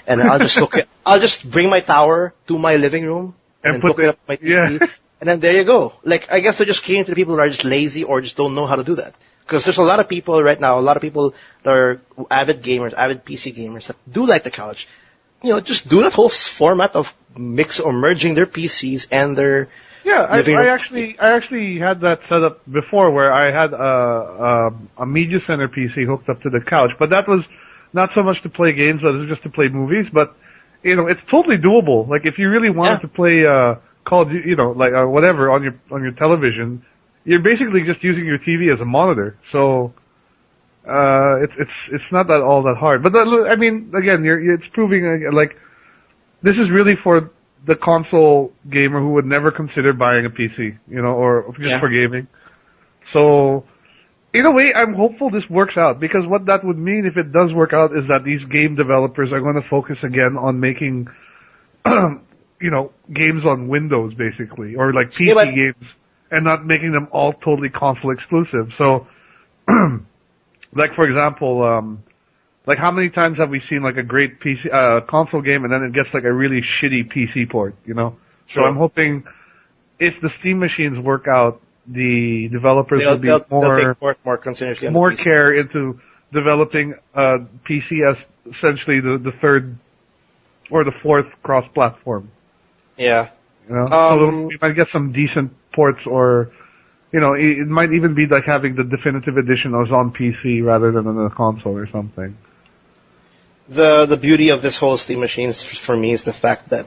and I'll just I'll just bring my tower to my living room and hook it up to my TV, And then there you go. Like, I guess they're just catering to the people who are just lazy or just don't know how to do that. Because there's a lot of people right now, a lot of people that are avid gamers, avid PC gamers that do like the couch. You know, just do that whole format of mix or merging their PCs and their I actually had that set up before where I had a media center PC hooked up to the couch, but that was not so much to play games, but it was just to play movies. But you know, it's totally doable. Like if you really wanted to play whatever on your television, you're basically just using your TV as a monitor. So it's not all that hard. But I mean, again, it's proving like this is really for the console gamer who would never consider buying a PC, you know, or just for gaming. So, in a way, I'm hopeful this works out, because what that would mean if it does work out is that these game developers are going to focus again on making, games on Windows, basically, or like PC games, and not making them all totally console exclusive. So, like for example, like how many times have we seen like a great PC console game and then it gets like a really shitty PC port, you know? Sure. So I'm hoping if the Steam machines work out, the developers will be more care into developing PC as essentially the third or the fourth cross-platform. Yeah. You know, so we might get some decent ports, or you know, it might even be like having the definitive edition was on PC rather than on a console or something. The beauty of this whole Steam machines for me is the fact that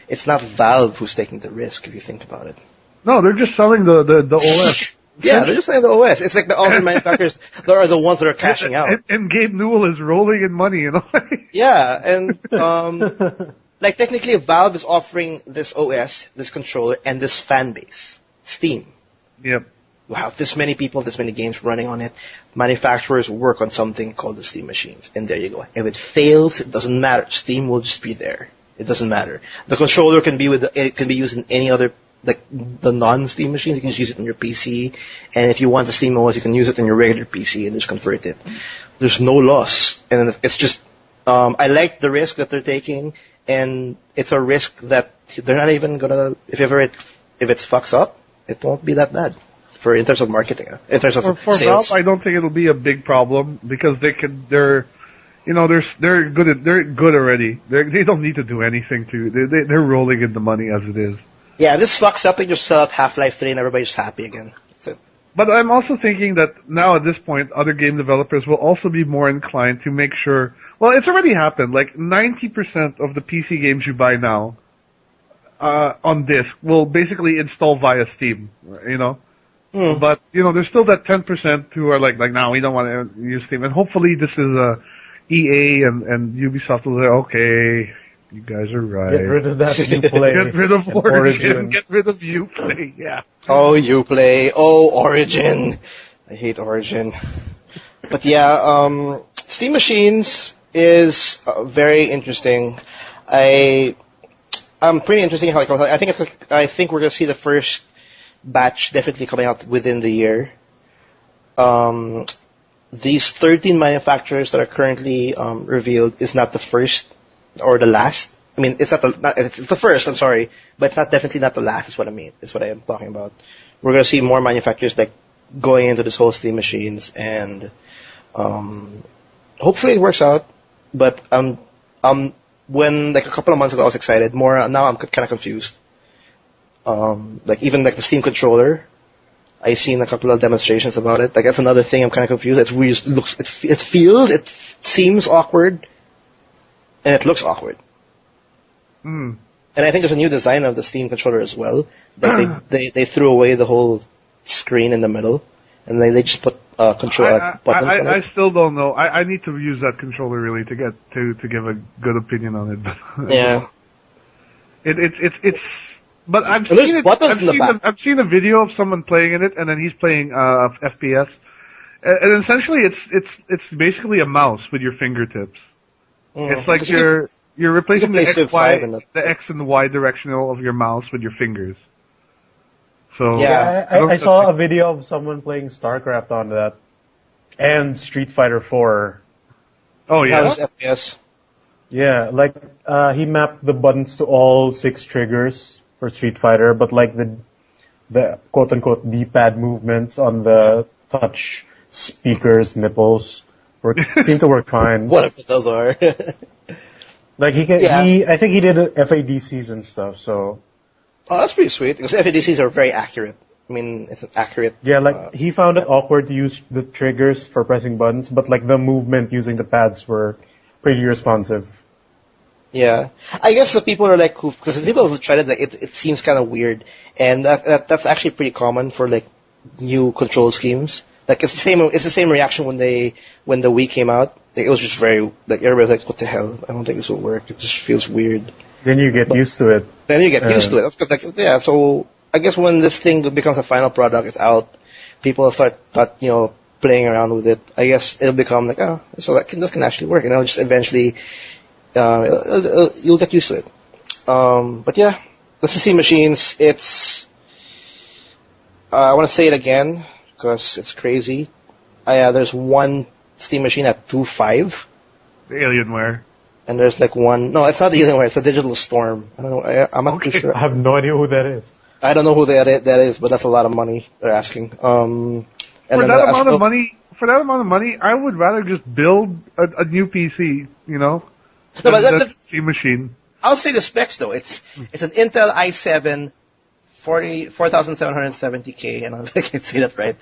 it's not Valve who's taking the risk, if you think about it. No, they're just selling the OS. Yeah, they're just selling the OS. It's like the other manufacturers that are the ones that are cashing out. And Gabe Newell is rolling in money, you know? Yeah, and like technically Valve is offering this OS, this controller, and this fan base, Steam. Yep. Wow, this many people, this many games running on it. Manufacturers work on something called the Steam machines, and there you go. If it fails, it doesn't matter. Steam will just be there. It doesn't matter. The controller can be it can be used in any other, like the non-Steam machines. You can just use it on your PC, and if you want the Steam OS, you can use it on your regular PC and just convert it. There's no loss, and it's just I like the risk that they're taking, and it's a risk that they're not even gonna. If it fucks up, it won't be that bad. In terms of marketing, in terms of for sales. Valve, I don't think it'll be a big problem because they're good already. They don't need to do anything they're rolling in the money as it is. Yeah, if this fucks up, they just sell out Half-Life 3 and everybody's happy again. That's it. But I'm also thinking that now at this point, other game developers will also be more inclined to make sure. Well, it's already happened. Like 90% of the PC games you buy now on disc will basically install via Steam. You know. But, you know, there's still that 10% who are like, no, we don't want to use Steam. And hopefully this is EA and Ubisoft will say, okay, you guys are right. Get rid of that Uplay. Get rid of Origin. Get rid of Uplay, yeah. Oh, Uplay. Oh, Origin. I hate Origin. But yeah, Steam Machines is very interesting. I'm pretty interesting how it comes out. I think we're going to see the first batch definitely coming out within the year. These 13 manufacturers that are currently revealed is not the first or the last. I mean, it's the first. I'm sorry, but it's definitely not the last. Is what I mean. Is what I am talking about. We're gonna see more manufacturers like going into this whole Steam machines, and hopefully it works out. But when like a couple of months ago I was excited. More now I'm kind of confused. Like even like the Steam controller, I've seen a couple of demonstrations about it. Like that's another thing I'm kind of confused. It really it seems awkward, and it looks awkward. And I think there's a new design of the Steam controller as well. Like they threw away the whole screen in the middle, and they just put buttons on it. I still don't know. I need to use that controller really to get to give a good opinion on it. Yeah. It's. But I've seen a video of someone playing in it, and then he's playing FPS, and essentially it's basically a mouse with your fingertips. It's like you're replacing the X and the Y directional of your mouse with your fingers. So yeah, I saw a video of someone playing StarCraft on that, and Street Fighter 4. Oh yeah, that was FPS. Yeah, like he mapped the buttons to all 6 triggers for Street Fighter, but like the quote-unquote D-pad movements on the touch speaker's nipples seem to work fine. Whatever those are. Like I think he did FADCs and stuff, so. Oh, that's pretty sweet, because FADCs are very accurate. I mean, it's an accurate... Yeah, like, he found it awkward to use the triggers for pressing buttons, but like the movement using the pads were pretty responsive. Yeah. I guess the people are like, because the people who tried it, like, it seems kind of weird, and that's actually pretty common for like new control schemes. Like, it's the same reaction when the Wii came out. Like, it was just very, like, everybody was like, what the hell? I don't think this will work. It just feels weird. Then you get used to it. Then you get used to it. Because, like, yeah, so I guess when this thing becomes a final product, it's out, people start playing around with it. I guess it'll become like, oh, so this can actually work, and it'll just eventually, you'll get used to it. But yeah, the Steam machines, it's, I want to say it again, because it's crazy. There's one Steam machine at 2.5. The Alienware. And there's like one, no, it's not the Alienware, it's the Digital Storm. I don't know, I'm not too sure. I have no idea who that is. I don't know who that is, but that's a lot of money they're asking. For that amount of money, I would rather just build a new PC, No, but that's Steam machine. I'll say the specs though. It's an Intel i7 4770K, and I can say that right.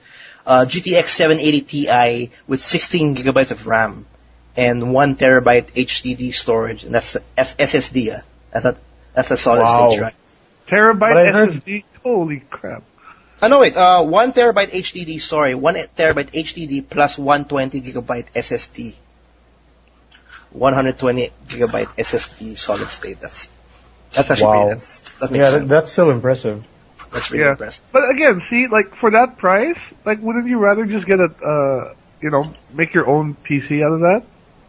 GTX 780 Ti with 16 gigabytes of RAM and 1 terabyte HDD storage, and that's the SSD. That's a solid state drive. Terabyte SSD? Holy crap. No, wait. 1 terabyte HDD, sorry. 1 terabyte HDD plus 120 gigabyte SSD. 120 gigabyte SSD solid state. That's actually that makes sense. That's still impressive. That's really impressive. But again, see, like, for that price, like, wouldn't you rather just get make your own PC out of that?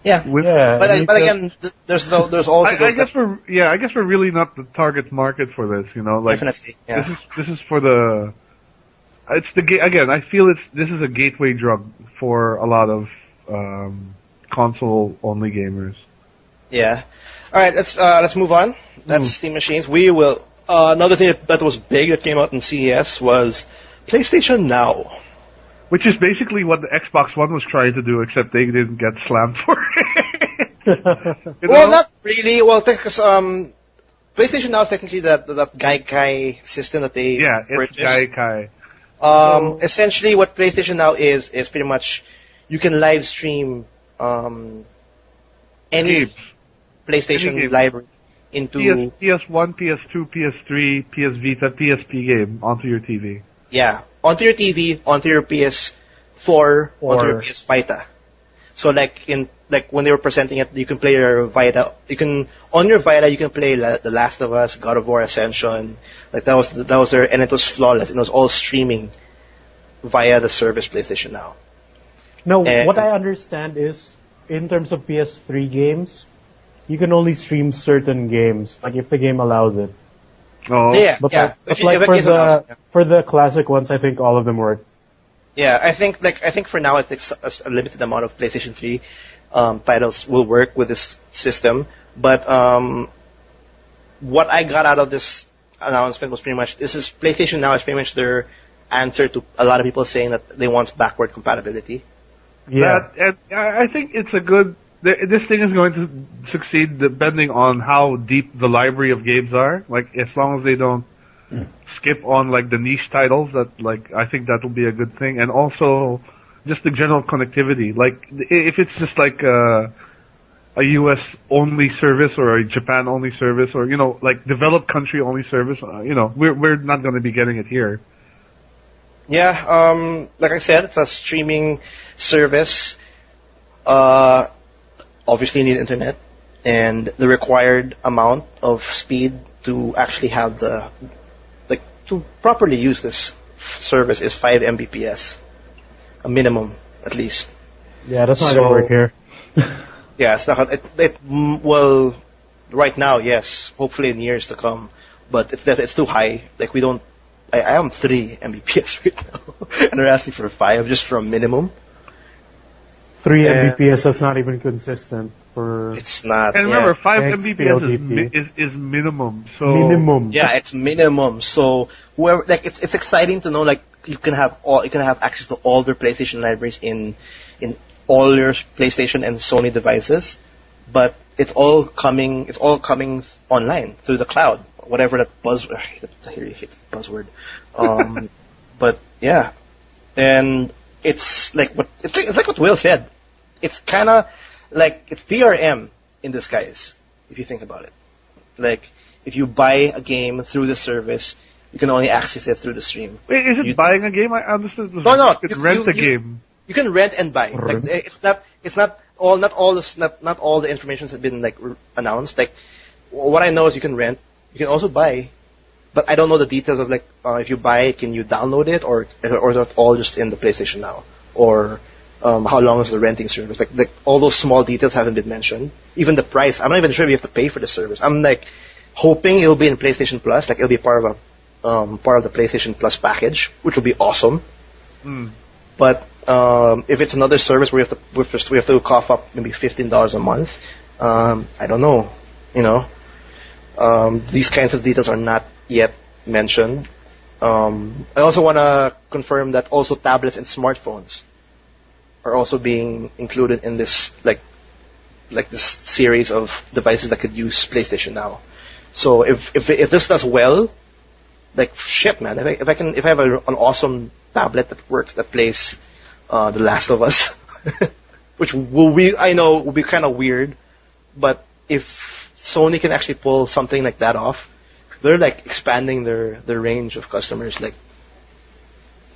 Yeah. But again, there's also I guess we're really not the target market for this, like, definitely. Yeah. This is for the, again, I feel this is a gateway drug for a lot of, console only gamers. Yeah. Alright, let's move on. That's Steam machines. We will, another thing that was big that came out in CES was PlayStation Now. Which is basically what the Xbox One was trying to do, except they didn't get slammed for it. Well, not really. Well, because PlayStation Now is technically that Gaikai system that they purchased. Gaikai. Essentially, what PlayStation Now is pretty much you can live stream any PlayStation library into PS1, PS2, PS3, PS Vita, PSP game onto your TV. Yeah, onto your TV, onto your PS4, onto your PS Vita. So like when they were presenting it, you can play your Vita. On your Vita you can play The Last of Us, God of War Ascension. Like that was their, and it was flawless. It was all streaming via the service PlayStation Now. No, what I understand is, in terms of PS3 games, you can only stream certain games, like if the game allows it. Oh. Yeah, but yeah. For the classic ones, I think all of them work. Yeah, I think for now it's a limited amount of PlayStation 3 titles will work with this system. But what I got out of this announcement was pretty much PlayStation Now is pretty much their answer to a lot of people saying that they want backward compatibility. Yeah, and I think it's a good. This thing is going to succeed depending on how deep the library of games are. Like, as long as they don't skip on like the niche titles, I think that will be a good thing. And also, just the general connectivity. Like, if it's just like a US only service or a Japan only service, or like developed country only service, we're not going to be getting it here. Yeah, like I said, it's a streaming service. Obviously you need internet, and the required amount of speed to actually have to properly use this service is 5 Mbps, a minimum at least. Yeah, that's not gonna work here. Yeah, it's not. Well, right now, yes. Hopefully in years to come, but it's too high. Like I am 3 Mbps right now, and they're asking for 5 just for a minimum. 3 Yeah. Mbps, that's not even consistent for It's not. And remember, Yeah. 5 XPLDP. Mbps is minimum. So minimum. Yeah, it's minimum. So whoever, like, it's exciting to know, like, you can have access to all their PlayStation libraries in all your PlayStation and Sony devices, but it's all coming online through the cloud, whatever that I hate buzzword. But yeah, and it's like what Will said. It's kind of like it's DRM in disguise, if you think about it. Like, if you buy a game through the service, you can only access it through the stream. wait, is it buying a game? I understood. No. You can rent a game. You can rent and buy. Like, it's not all the information has been like announced. Like, what I know is you can rent. You can also buy, but I don't know the details of, like, if you buy, can you download it, or is it all just in the PlayStation Now, or how long is the renting service? Like all those small details haven't been mentioned. Even the price, I'm not even sure if you have to pay for the service. I'm like hoping it'll be in PlayStation Plus, like it'll be part of the PlayStation Plus package, which will be awesome. But if it's another service where we have to cough up maybe $15 a month, I don't know. You know, these kinds of details are not yet mentioned. I also want to confirm that also tablets and smartphones are also being included in this like this series of devices that could use PlayStation Now. So if this does well, like, shit, man, if I have an awesome tablet that plays The Last of Us, which I know will be kind of weird, but if Sony can actually pull something like that off, they're like expanding their range of customers, like,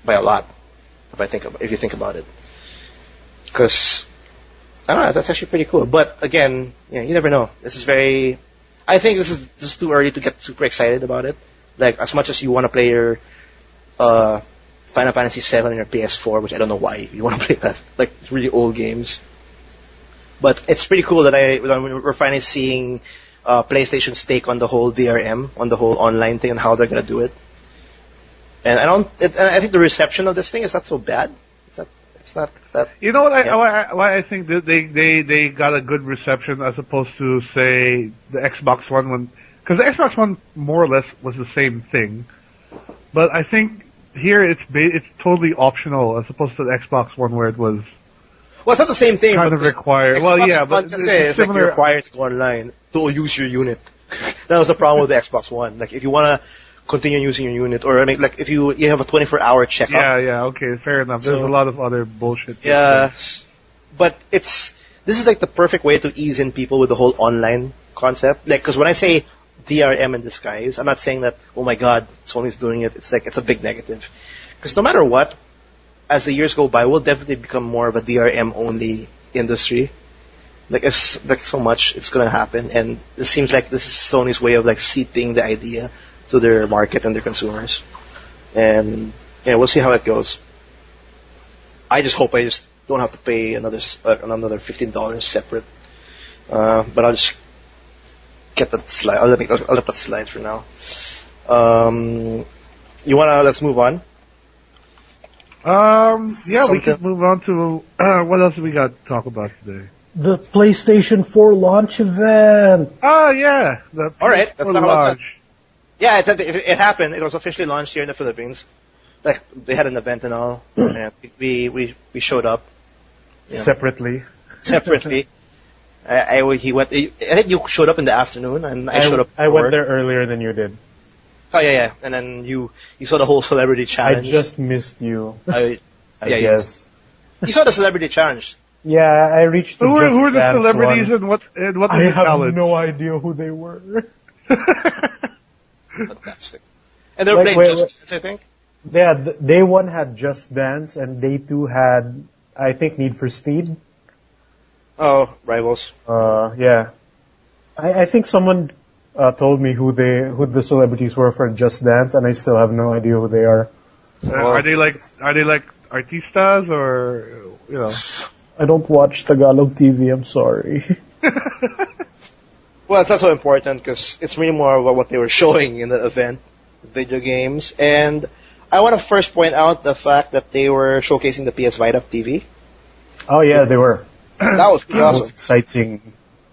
by a lot. If you think about it, because I don't know, that's actually pretty cool. But again, yeah, you never know. I think this is too early to get super excited about it. Like, as much as you want to play your Final Fantasy VII on your PS4, which I don't know why you want to play that, like really old games. But it's pretty cool that we're finally seeing PlayStation's take on the whole DRM, on the whole online thing, and how they're gonna do it. And I think the reception of this thing is not so bad. It's not that. You know what? Why I think that they got a good reception as opposed to, say, the Xbox One, because the Xbox One more or less was the same thing, but I think here it's totally optional as opposed to the Xbox One where it was. Well, it's not the same thing. Kind of required. Well, yeah, but it's like you're required to go online to use your unit. That was the problem with the Xbox One. Like, if you want to continue using your unit, or I mean, like, if you have a 24-hour checkup. Yeah, okay, fair enough. There's a lot of other bullshit. Yeah, but this is like the perfect way to ease in people with the whole online concept. Like, because when I say DRM in disguise, I'm not saying that, oh my god, Sony's doing it. It's like, it's a big negative. Because no matter what, as the years go by, we'll definitely become more of a DRM only industry. Like, if like so much, it's gonna happen, and it seems like this is Sony's way of like seeping the idea to their market and their consumers. And yeah, we'll see how it goes. I just hope I just don't have to pay another $15 separate. But I'll just get that slide. I'll let that slide for now. Let's move on. Yeah, we can move on to what else we got to talk about today. The PlayStation 4 launch event. Oh yeah, the All right, let's PS4 talk about that. launch. Yeah, it happened. It was officially launched here in the Philippines. Like, they had an event and all, and we showed up, you know, Separately. separately. I think you showed up in the afternoon, and I showed up. I went there earlier than you did. Oh yeah, and then you saw the whole celebrity challenge. I just missed you. I I guess. You saw the celebrity challenge. Yeah, I reached the Who Just are the Dance celebrities one. and what I is the have challenge? no idea who they were. Fantastic. And they were Like, playing Just Dance, I think. Yeah, Day 1 had Just Dance, and Day 2 had, I think, Need for Speed. Oh, Rivals. Yeah. I think someone told me who the celebrities were for Just Dance, and I still have no idea who they are. Are they like artistas or you know? I don't watch Tagalog TV, I'm sorry. Well, it's not so important because it's really more about what they were showing in the event, video games. And I want to first point out the fact that they were showcasing the PS Vita TV. Oh yeah, they were. That was pretty Most awesome. exciting.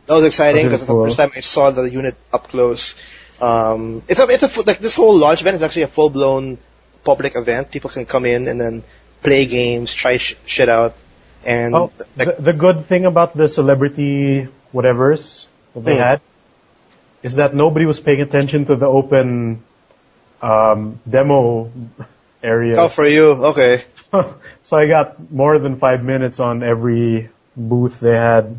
That was exciting because Was it's it the cool? first time I saw the unit up close. Like this whole launch event is actually a full blown public event. People can come in and then play games, try shit out, and Oh, like the good thing about the celebrity whatevers that they had is that nobody was paying attention to the open demo area. oh, for you, okay. So I got more than 5 minutes on every booth they had.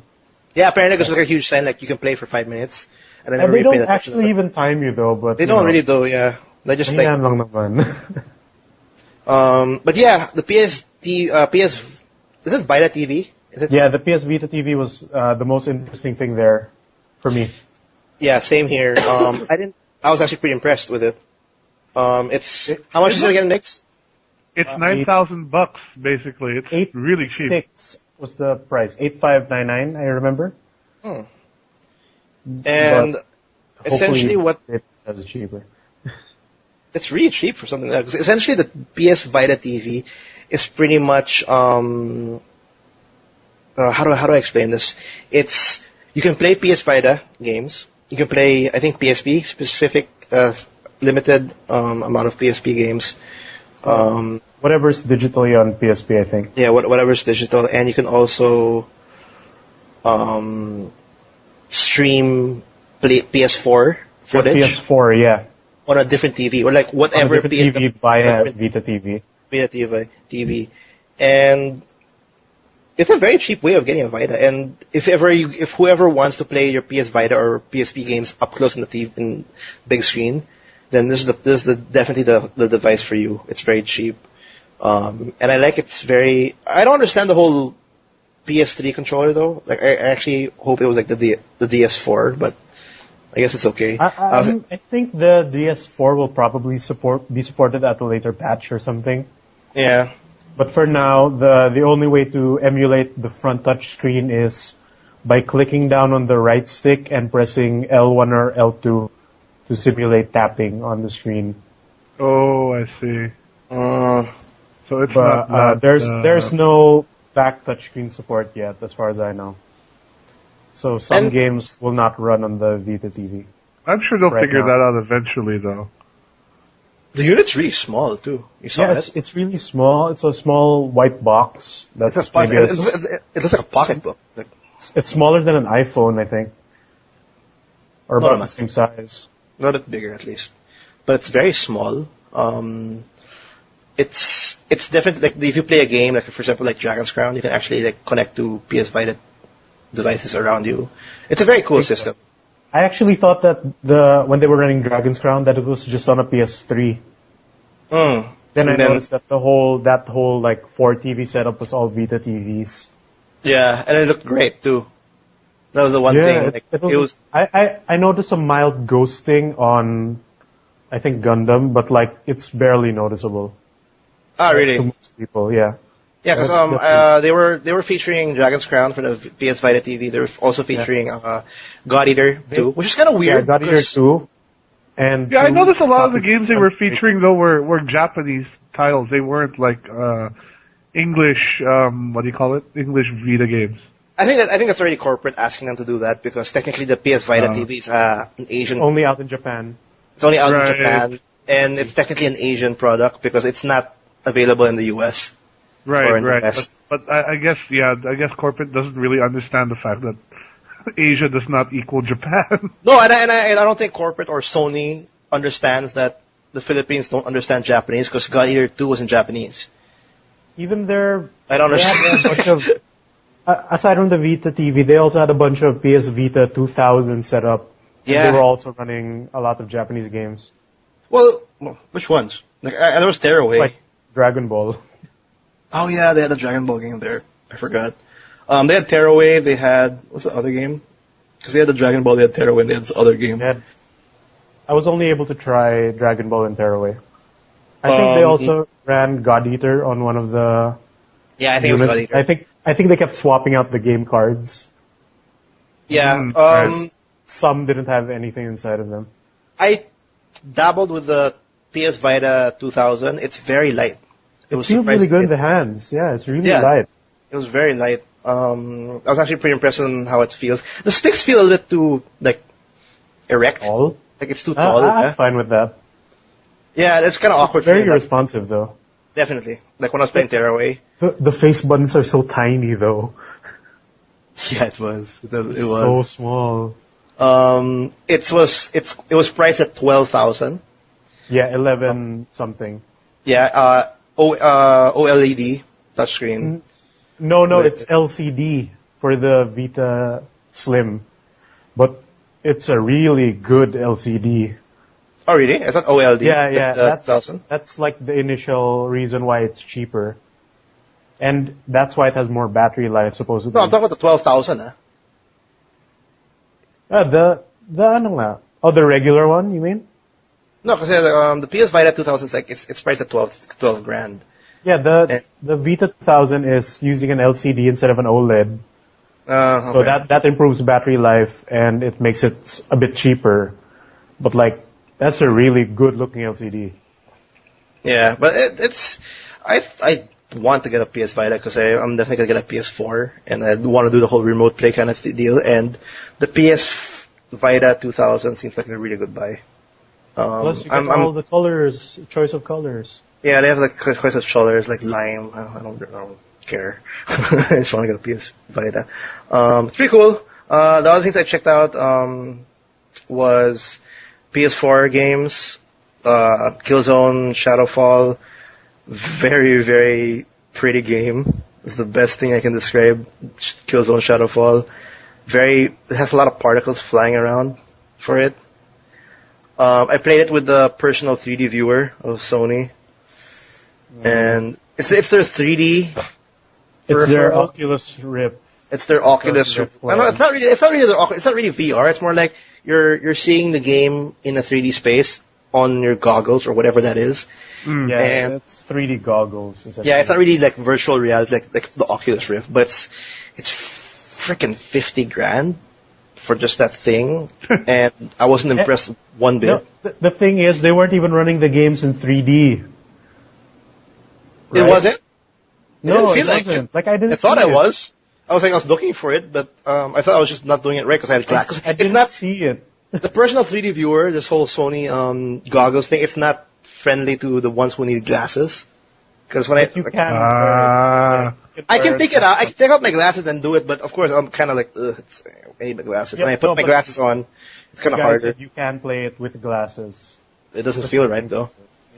Yeah, apparently there's like a huge sign like you can play for 5 minutes, and I And never they really paid don't attention. actually even time you though, but They you don't know, really though, yeah. They just like ayan lang naman. but yeah, the PS is it Vita TV? Is it? Yeah, the PS Vita TV was the most interesting thing there for me. Yeah, same here. I was actually pretty impressed with it. It's how much is it again, Mix? It's $9,000 basically. It's really cheap. 8.6 was the price. 8,599, I remember. And But essentially, hopefully what it's cheaper. it's really cheap for something like that. Essentially, the PS Vita TV is pretty much how do I explain this? It's you can play PS Vita games. You can play I think PSP specific limited amount of PSP games. Whatever's digitally on PSP, I think. Yeah, whatever's digital, and you can also stream PS4 footage PS4, yeah. on a different TV or like On a whatever different TV via different Vita TV. Vita TV, and it's a very cheap way of getting a Vita. And if whoever wants to play your PS Vita or PSP games up close in the TV in big screen, then this is definitely the device for you. It's very cheap, and I like it's very. I don't understand the whole PS3 controller though. Like I actually hope it was like the DS4, but I guess it's okay. I think the DS4 will probably be supported at a later patch or something. Yeah. But for now, the only way to emulate the front touch screen is by clicking down on the right stick and pressing L1 or L2 to simulate tapping on the screen. Oh, I see. So it's But not there's no back touchscreen support yet, as far as I know. So some And- games will not run on the Vita TV. I'm sure they'll right figure now. that out eventually, though. The unit's really small too. You saw Yeah, it. it's really small. It's a small white box. That's It's a, maybe it looks like a pocketbook. Like, it's smaller than an iPhone, I think, or Not about the much. same size. not a bit bigger at least, but it's very small. It's definitely like if you play a game like for example like Dragon's Crown, you can actually like connect to PS Vita devices around you. It's a very cool system. I actually thought that when they were running Dragon's Crown that it was just on a PS3. Then I And then- noticed that that whole like 4 TV setup was all Vita TVs. Yeah, and it looked great too. That was the one thing. Like, it was I noticed a mild ghosting on, I think Gundam, but like it's barely noticeable to really. most people. Yeah. Yeah, because That's they were featuring Dragon's Crown for the PS Vita TV. They were also featuring God Eater 2, which is kind of Yeah, weird. God Eater because- 2. And Yeah, I two noticed a lot of the copies games they were featuring though were Japanese titles. They weren't like English. What do you call it? English Vita games. I think that's already corporate asking them to do that because technically the PS Vita TV is an Asian. only out in Japan. It's only out Right. in Japan, and it's technically an Asian product because it's not available in the US. Right, Or in the right. West. But I guess corporate doesn't really understand the fact that Asia does not equal Japan. No, and I don't think corporate or Sony understands that the Philippines don't understand Japanese because God Eater 2 was in Japanese. Even their I don't they had a understand. bunch of aside from the Vita TV, they also had a bunch of PS Vita 2000 set up. And Yeah. they were also running a lot of Japanese games, Well, which ones? Like there was Tearaway. like Dragon Ball. Oh yeah, they had the Dragon Ball game there. I forgot. They had Tearaway. They had what's the other game? Because they had the Dragon Ball, they had Tearaway, and they had this other game. I was only able to try Dragon Ball and Tearaway. I think they also ran God Eater on one of the Yeah, I think it was units. God Eater. I think they kept swapping out the game cards. Yeah. Right. Some didn't have anything inside of them. I dabbled with the PS Vita 2000. It's very light. It was Feels really surprising- good in the hands. Yeah, it's really Yeah. light. It was very light. I was actually pretty impressed on how it feels. The sticks feel a little bit too like erect. Tall? Like it's too tall. I'm fine with that. Yeah, it's kind of awkward. It's very for me, responsive though. definitely. Like when I was playing Tearaway. The face buttons are so tiny though. Yeah, it was. It was. So small. It was priced at 12,000. Yeah, 11 something. Yeah. OLED touchscreen. No, it's LCD for the Vita Slim, but it's a really good LCD. Oh, really? I thought OLED. Yeah. Thousand. That's like the initial reason why it's cheaper, and that's why it has more battery life supposedly. No, I'm talking about the 12,000. The ano nga? Oh, the regular one, you mean? No, because the PS Vita 2000 it's priced at 12 grand. Yeah, the Vita 2000 is using an LCD instead of an OLED. Okay. So that improves battery life and it makes it a bit cheaper. But like, that's a really good looking LCD. Yeah, but I want to get a PS Vita because I'm definitely gonna get a PS4 and I want to do the whole remote play kind of deal. And the PS Vita 2000 seems like a really good buy. Plus you get all the colors, choice of colors. Yeah, they have like choice of colors like lime. I don't care. I just want to get a PS Vita. It's pretty cool. The other things I checked out was PS4 games, Killzone, Shadowfall. Very, very pretty game. It's the best thing I can describe. Killzone, Shadowfall. It has a lot of particles flying around for it. I played it with the personal 3D viewer of Sony. And it's their 3D. It's their Oculus Rift. It's their Oculus Rift. No, it's not really their Oculus. It's not really VR. It's more like you're seeing the game in a 3D space on your goggles or whatever that is. Yeah, and it's 3D goggles. Yeah, it's not really like virtual reality like the Oculus Rift, but it's freaking 50 grand for just that thing, and I wasn't impressed one bit. No, the thing is, they weren't even running the games in 3D. Right? It wasn't? No, it wasn't. Like I thought I was. I was looking for it, but I thought I was just not doing it right because I had glass. I didn't see it. The personal 3D viewer, this whole Sony goggles thing, it's not friendly to the ones who need glasses. Because when I can take it out, I can take out my glasses and do it, but of course I'm kind of like, I need my glasses. And I put my glasses on, it's kind of harder. You can play it with glasses. It doesn't feel right though.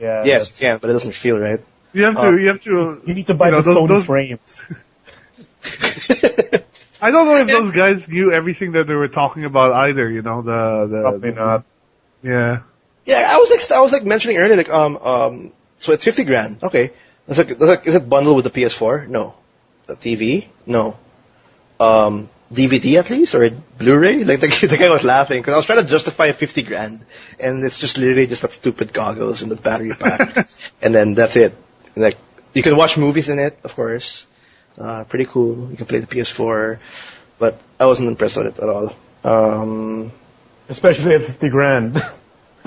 Yeah. Yes, you can, but it doesn't feel right. You have to. You need to buy the Sony frames. I don't know if those guys knew everything that they were talking about either. You know, Probably not. Yeah. Yeah, I was like mentioning earlier, like so it's 50 grand. Okay, is it bundled with the PS4? No. The TV? No. DVD at least or Blu-ray? Like the guy was laughing because I was trying to justify 50 grand, and it's just literally just that stupid goggles and the battery pack, and then that's it. And like you can watch movies in it, of course. Pretty cool. You can play the PS4, but I wasn't impressed with it at all. Especially at 50 grand.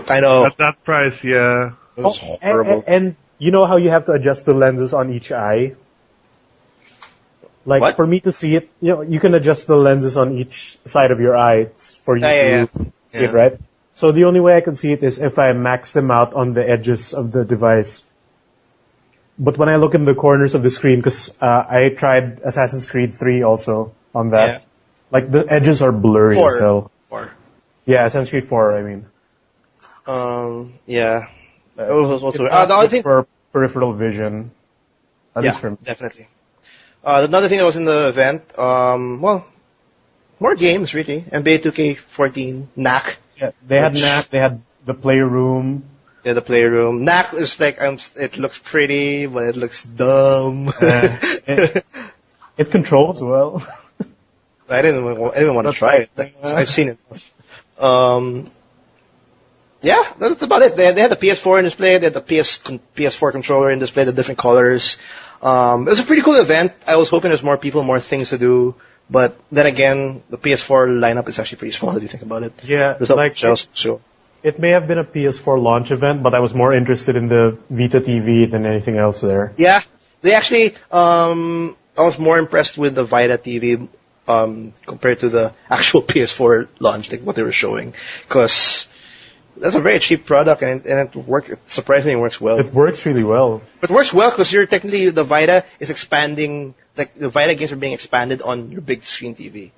I know. At that price, yeah. It was horrible. And you know how you have to adjust the lenses on each eye? Like What? for me to see it, you can adjust the lenses on each side of your eye for you to see it, right? So the only way I can see it is if I max them out on the edges of the device. But when I look in the corners of the screen, because I tried Assassin's Creed 3 also on that, like the edges are blurry as hell. 4. Yeah, Assassin's Creed 4, I mean. Yeah. It was also, it's not the other good thing, for peripheral vision. At least for me. definitely. Another thing that was in the event, well, more games really. NBA 2K14, NAC. Yeah, they had NAC, they had the Playroom. Yeah, the Playroom. NAC is like, it looks pretty, but it looks dumb. It controls well. I didn't want to try it. Like, I've seen it. Yeah, that's about it. They had the PS4 in display, they had the PS4 controller in display, the different colors. It was a pretty cool event. I was hoping there's more people, more things to do. But then again, the PS4 lineup is actually pretty small if you think about it. Yeah, There's not much else to show. It may have been a PS4 launch event, but I was more interested in the Vita TV than anything else there. Yeah, they actually, I was more impressed with the Vita TV compared to the actual PS4 launch, like what they were showing, because that's a very cheap product and it surprisingly works well. It works really well. It works well because you're technically the Vita is expanding, like the Vita games are being expanded on your big screen TV,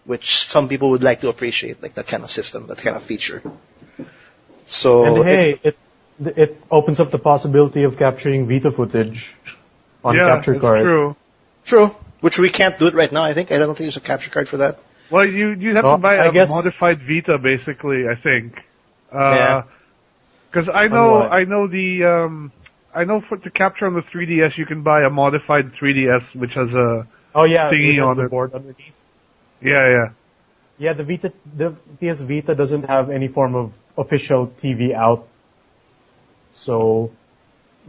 which some people would like to appreciate, like that kind of system, that kind of feature. So And hey, it opens up the possibility of capturing Vita footage on capture cards. True. True, which we can't do it right now. I don't think there's a capture card for that. Well, you have to buy a modified Vita, basically. I think. Yeah. Because I know to capture on the 3DS you can buy a modified 3DS which has a thingy on it. Board underneath. Yeah. Yeah, the PS Vita doesn't have any form of official TV out, so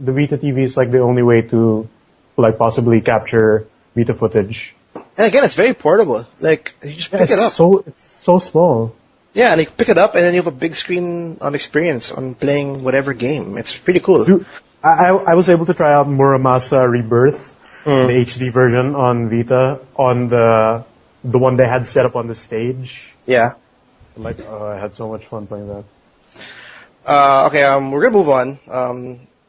the Vita TV is like the only way to like possibly capture Vita footage. And again, it's very portable. Like you just pick it up. It's so small. Yeah, and you pick it up, and then you have a big screen experience on playing whatever game. It's pretty cool. Dude, I was able to try out Muramasa Rebirth, the HD version on Vita, on the one they had set up on the stage. Yeah. Like, I had so much fun playing that. Okay, we're gonna move on.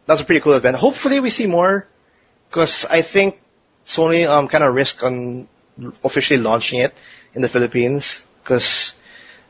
That's a pretty cool event. Hopefully we see more, because I think Sony kind of risked on officially launching it in the Philippines, because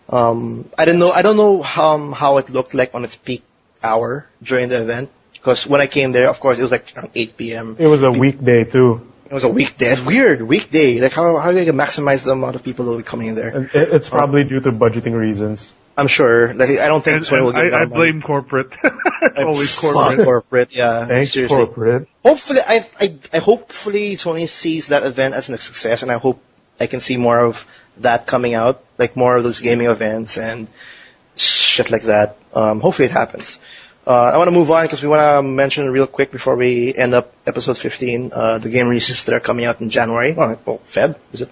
I don't know how it looked like on its peak hour during the event, because when I came there, of course, it was like around 8 p.m. It was a weekday too. It was a weekday. It's weird. Weekday. Like how are you gonna maximize the amount of people that will be coming in there? It's probably due to budgeting reasons. I'm sure. Like I don't think Sony will give I blame corporate. It's always corporate. Fuck corporate. Yeah. Thanks, seriously. corporate. Hopefully, I hopefully Sony sees that event as a success, and I hope I can see more of that coming out, like more of those gaming events and shit like that. Hopefully it happens. I want to move on because we want to mention real quick before we end up episode 15, the game releases that are coming out in January. Oh, Feb, is it?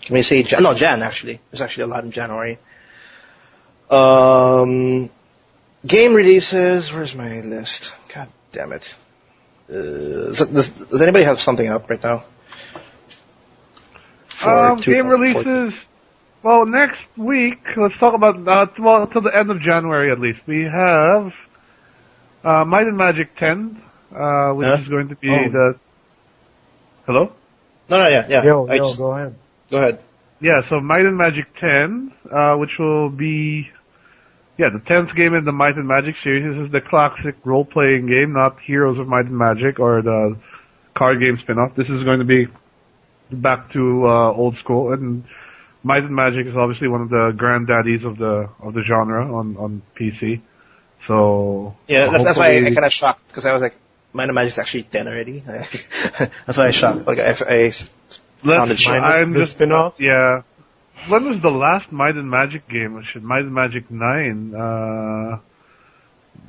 Can we say Jan? No, Jan, actually. There's actually a lot in January. Game releases, where's my list? God damn it. Does anybody have something up right now? Game releases. Well, next week, let's talk about, until the end of January at least, we have Might and Magic 10, which is going to be the... Hello? No, yeah. Yo, go ahead. Go ahead. Yeah, so Might and Magic 10, which will be, the 10th game in the Might and Magic series. This is the classic role-playing game, not Heroes of Might and Magic or the card game spin-off. This is going to be back to old school, and Might and Magic is obviously one of the granddaddies of the genre on PC. So yeah, that's why I kind of shocked, because I was like, Might and Magic is actually 10 already. That's why I shocked. Like I found it shocked. The spin-off. Yeah. When was the last Might and Magic game? Might and Magic 9. I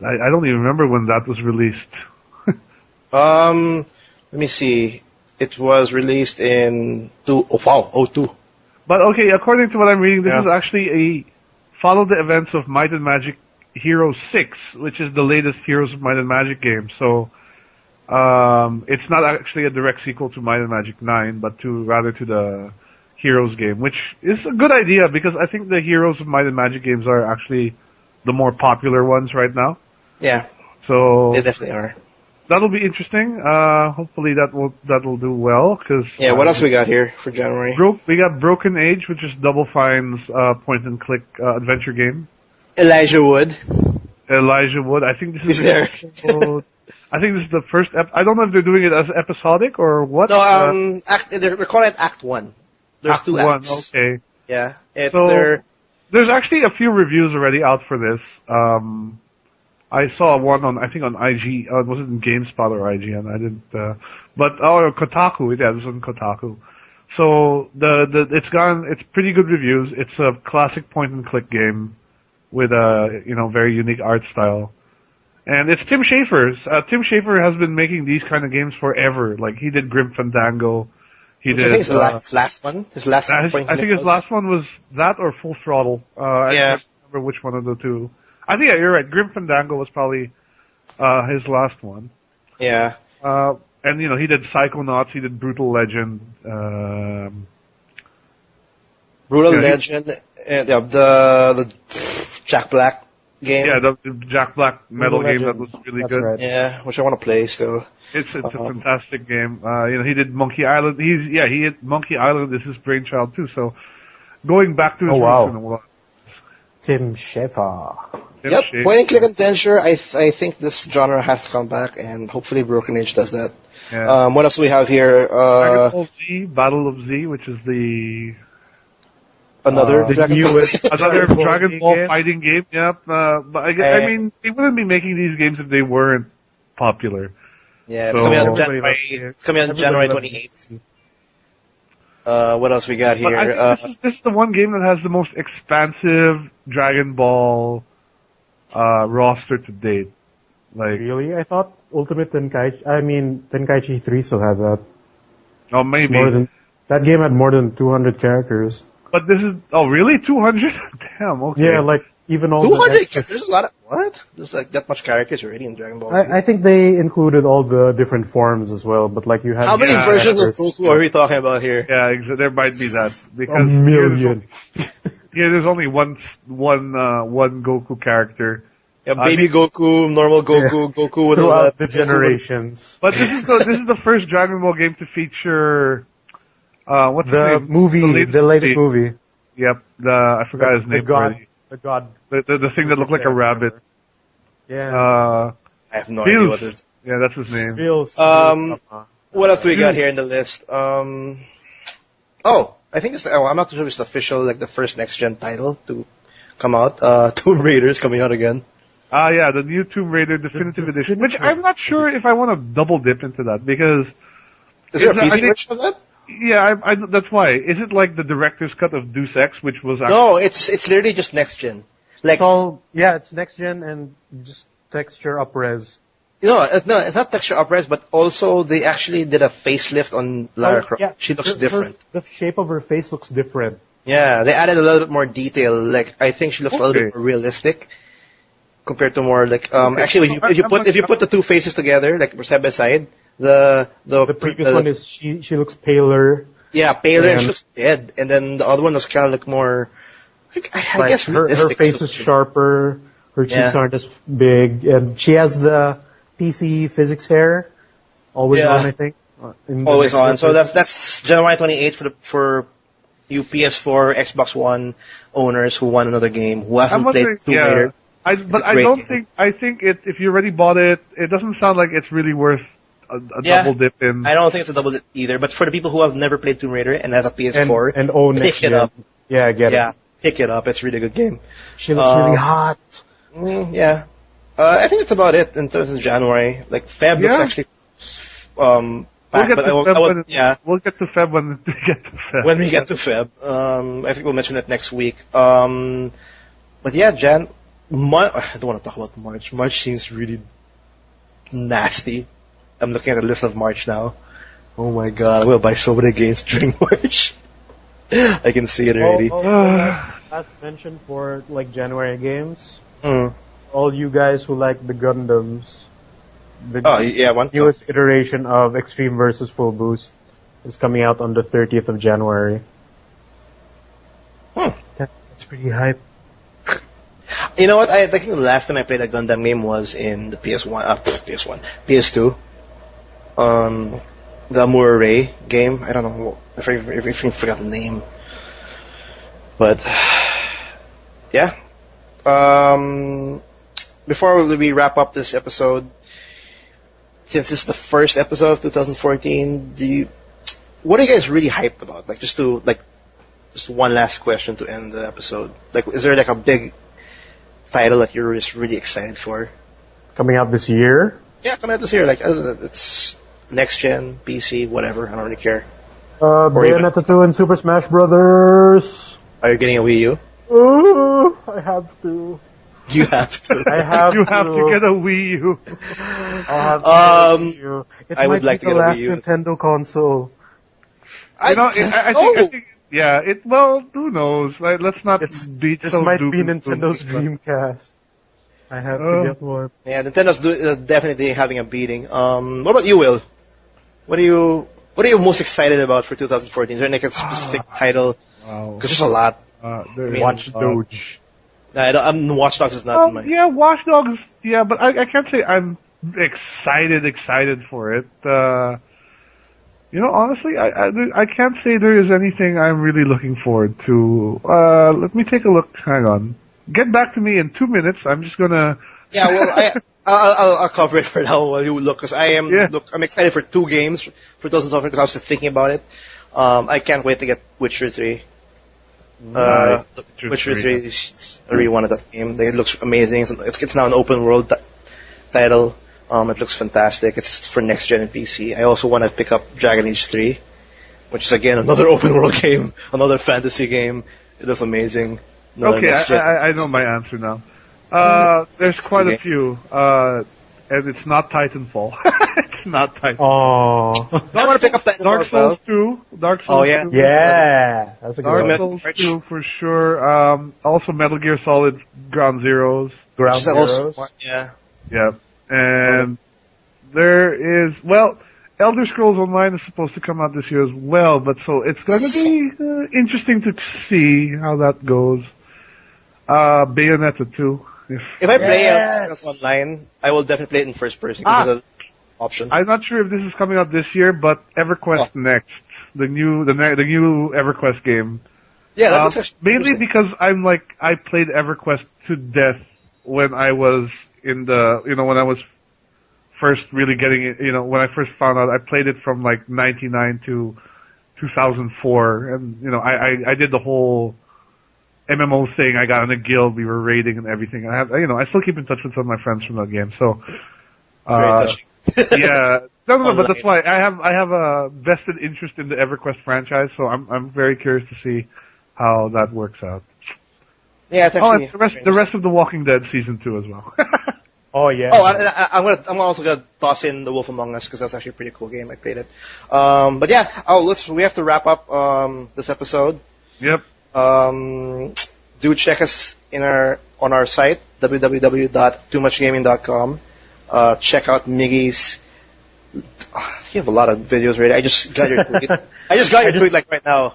don't even remember when that was released. Let me see. It was released in 02. But okay, according to what I'm reading, this is actually follow the events of Might and Magic Hero 6, which is the latest Heroes of Might and Magic game. So, it's not actually a direct sequel to Might and Magic 9, but rather to the Heroes game, which is a good idea because I think the Heroes of Might and Magic games are actually the more popular ones right now. Yeah. So they definitely are. That'll be interesting. Hopefully that will do well. Cause what else we got here for January? We got Broken Age, which is Double Fine's point and click adventure game. Elijah Wood. I think this is there. I think this is the first. I don't know if they're doing it as episodic or what. No, they're calling it Act 1. There's 2 acts. Okay. Yeah, there's actually a few reviews already out for this. I saw one on IG. Was it in GameSpot or IGN? I didn't. Kotaku. Yeah, it was on Kotaku. So it's pretty good reviews. It's a classic point and click game with a very unique art style, and it's Tim Schafer's. Tim Schafer has been making these kind of games forever. Like he did Grim Fandango. I think his last one. I think his last one was that or Full Throttle. I can't remember which one of the two. I think you're right. Grim Fandango was probably his last one. Yeah. And he did Psychonauts, he did Brutal Legend. Brutal Yeah, Legend, and the Jack Black game. Yeah, the Jack Black metal Brutal game that Legend. was really That's good. right. Yeah, which I want to play still. It's a fantastic game. He did Monkey Island. He did Monkey Island. This is brainchild too. So going back to his Oh, wow. roots in a while. Tim Schafer. Yep, Shape. point and click adventure. I think this genre has to come back, and hopefully Broken Age does that. Yeah. What else do we have here? Dragon Ball Z, Battle of Z, which is the Another the Dragon newest another Dragon Ball Dragon Z Ball game. fighting game. Yep. But I mean, they wouldn't be making these games if they weren't popular. Yeah, it's So- coming out Everybody January. loves it. It's coming out Everybody January loves 28th. it. What else we got But here? I think this is the one game that has the most expansive Dragon Ball roster to date. Like, Really? I thought Ultimate Tenkaichi 3 still had that. oh, maybe. That game had more than 200 characters. But this is, oh, really? 200? Damn, okay. Yeah, like, even all 200. the extras. There's a lot of what? There's like that much characters already in Dragon Ball. Z. I think they included all the different forms as well, but like you had... How many Yeah, versions of characters. Goku are we talking about here? Yeah, there might be that. Because A million. There's only one Goku character. Yeah, baby Goku, normal Goku, Goku with all Throughout that. the generations. But this is the first Dragon Ball game to feature, what's his The name? movie, the latest movie. Yep, I forgot his The name god. already. The god. The thing that looked like a rabbit. Yeah. I have no idea what it Bills. is. Yeah, that's his name. Feels. What else do we got here in the list? I think I'm not sure if it's the official, like the first next gen title to come out. Tomb Raider's coming out again. Yeah, the new Tomb Raider Definitive Edition, which I'm not sure if I want to double dip into that because, Is there a It's, I PC think- version of that? yeah, I that's why. Is it like the director's cut of Deus Ex, which was actually, No, it's literally just next gen. Like it's next gen and just texture upres. no, it's not texture upres, but also they actually did a facelift on Lara Croft. Yeah, She looks her- different. the shape of her face looks different. Yeah, they added a little bit more detail. Like I think she looks a little bit more realistic compared to more like actually if you put the two faces together like side by side, the previous one is she looks paler. yeah paler and and- she looks dead, and then the other one was kind of like more. I guess her realistic. face is sharper, her cheeks Yeah. aren't as big, and she has the PC physics hair always Yeah. on, I think. in the Always next on. So version. that's January 28th for you PS4, Xbox One owners who want another game who haven't I'm wondering, played Tomb Raider. I great don't game. think, I think if you already bought it, it doesn't sound like it's really worth a Yeah. double dip in. I don't think it's a double dip either, but for the people who have never played Tomb Raider and has a PS4, and own pick next it gen. up. Yeah, I get Yeah, it. pick it up. It's a really good game. She looks really hot. Yeah. I think that's about it in terms of January. Like Feb looks Yeah. actually We'll packed, get but to Feb yeah. we'll get to Feb when we get to Feb. When we get to Feb, I think we'll mention it next week. But yeah, I don't want to talk about March. March seems really nasty. I'm looking at the list of March now. Oh my god, I will buy so many games during March. I can see it already. Last mention for like January games. Mm. All you guys who like the Gundams, the Oh yeah, one. newest iteration of Extreme versus Full Boost is coming out on the 30th of January. That's pretty hype. You know what? I think the last time I played a Gundam game was in the PS2. The Murai game. I don't know if I forgot the name. But yeah. Before we wrap up this episode, since it's the first episode of 2014, what are you guys really hyped about? Like just one last question to end the episode. Like, is there like a big title that you're just really excited for? Coming out this year. Yeah, coming out this year. Like, it's next gen, PC, whatever. I don't really care. Bayonetta 2 and Super Smash Brothers. Are you getting a Wii U? I have to. You have to. I have You to. have to get a Wii U. I'll have to get a Wii U. It I would might like be to the get a last Wii U. Nintendo console. I think, yeah, well, who knows? Like, let's not be This so might doom be and gloom. Nintendo's Dreamcast. I have to get one. Yeah, Nintendo's definitely having a beating. What about you, Will? What are you most excited about for 2014? Is there like a specific title? Wow. Because there's a lot. Watch Doge. Watch Dogs is not my. Yeah, Watch Dogs. Yeah, but I can't say I'm excited for it. Honestly, I can't say there is anything I'm really looking forward to. Let me take a look. Hang on. Get back to me in 2 minutes. I'm just gonna. Yeah, well, I'll cover it for now while you look, because I'm excited for 2 games for 2014 because I was thinking about it. I can't wait to get Witcher 3. Witcher 3 is I really wanted that game. It looks amazing. It's now an open world title. It looks fantastic. It's for next gen and PC. I also want to pick up Dragon Age 3, which is again another open world game, another fantasy game. It looks amazing. Okay, I know my answer now. There's quite a few, and it's not Titanfall. It's not Titanfall. Oh. I want to pick up Titanfall. Dark Souls 2. Dark Souls 2. Yeah. That's a good Dark one. Souls 2 for sure. Also Metal Gear Solid Ground Zeroes. Ground Zeroes. Yeah. Yeah. And there is, Elder Scrolls Online is supposed to come out this year as well, but so it's going to be interesting to see how that goes. Bayonetta 2. If I play Elder Scrolls Online, I will definitely play it in first person because of the option. I'm not sure if this is coming out this year, but EverQuest Next, the new EverQuest game. Yeah, that looks actually mainly because I played EverQuest to death when I was when I was first really getting it, when I first found out. I played it from 99 to 2004, and I did the whole MMO thing. I got in a guild, we were raiding and everything. I still keep in touch with some of my friends from that game. So, very touching. yeah, no, but that's why I have a vested interest in the EverQuest franchise. So I'm very curious to see how that works out. Yeah, it's actually. And the rest of The Walking Dead season 2 as well. Oh yeah. Oh, I'm also gonna toss in The Wolf Among Us because that's actually a pretty cool game. I played it. But yeah, we have to wrap up this episode. Yep. Do check us on our site www.toomuchgaming.com. Check out Miggy's. You have a lot of videos already. I just got your tweet. Tweet right now.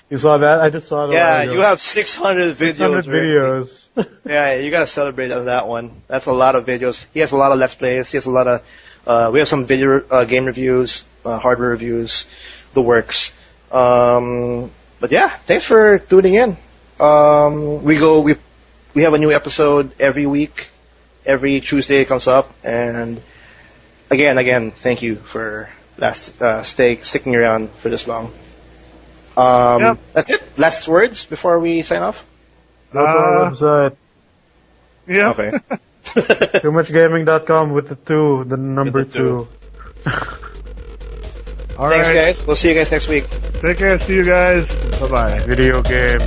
You saw that? I just saw it. Yeah, you have 600 videos. 600 videos. Yeah, you gotta celebrate on that one. That's a lot of videos. He has a lot of Let's Plays. He has a lot of. We have some video game reviews, hardware reviews, the works. But yeah, thanks for tuning in. We have a new episode every week. Every Tuesday it comes up, and again, thank you for sticking around for this long. That's it. Last words before we sign off. Go to our website. Yeah. Okay. TooMuchGaming.com with the 2, the number 2. All Thanks, right. guys. We'll see you guys next week. Take care. See you guys. Bye-bye. Video game.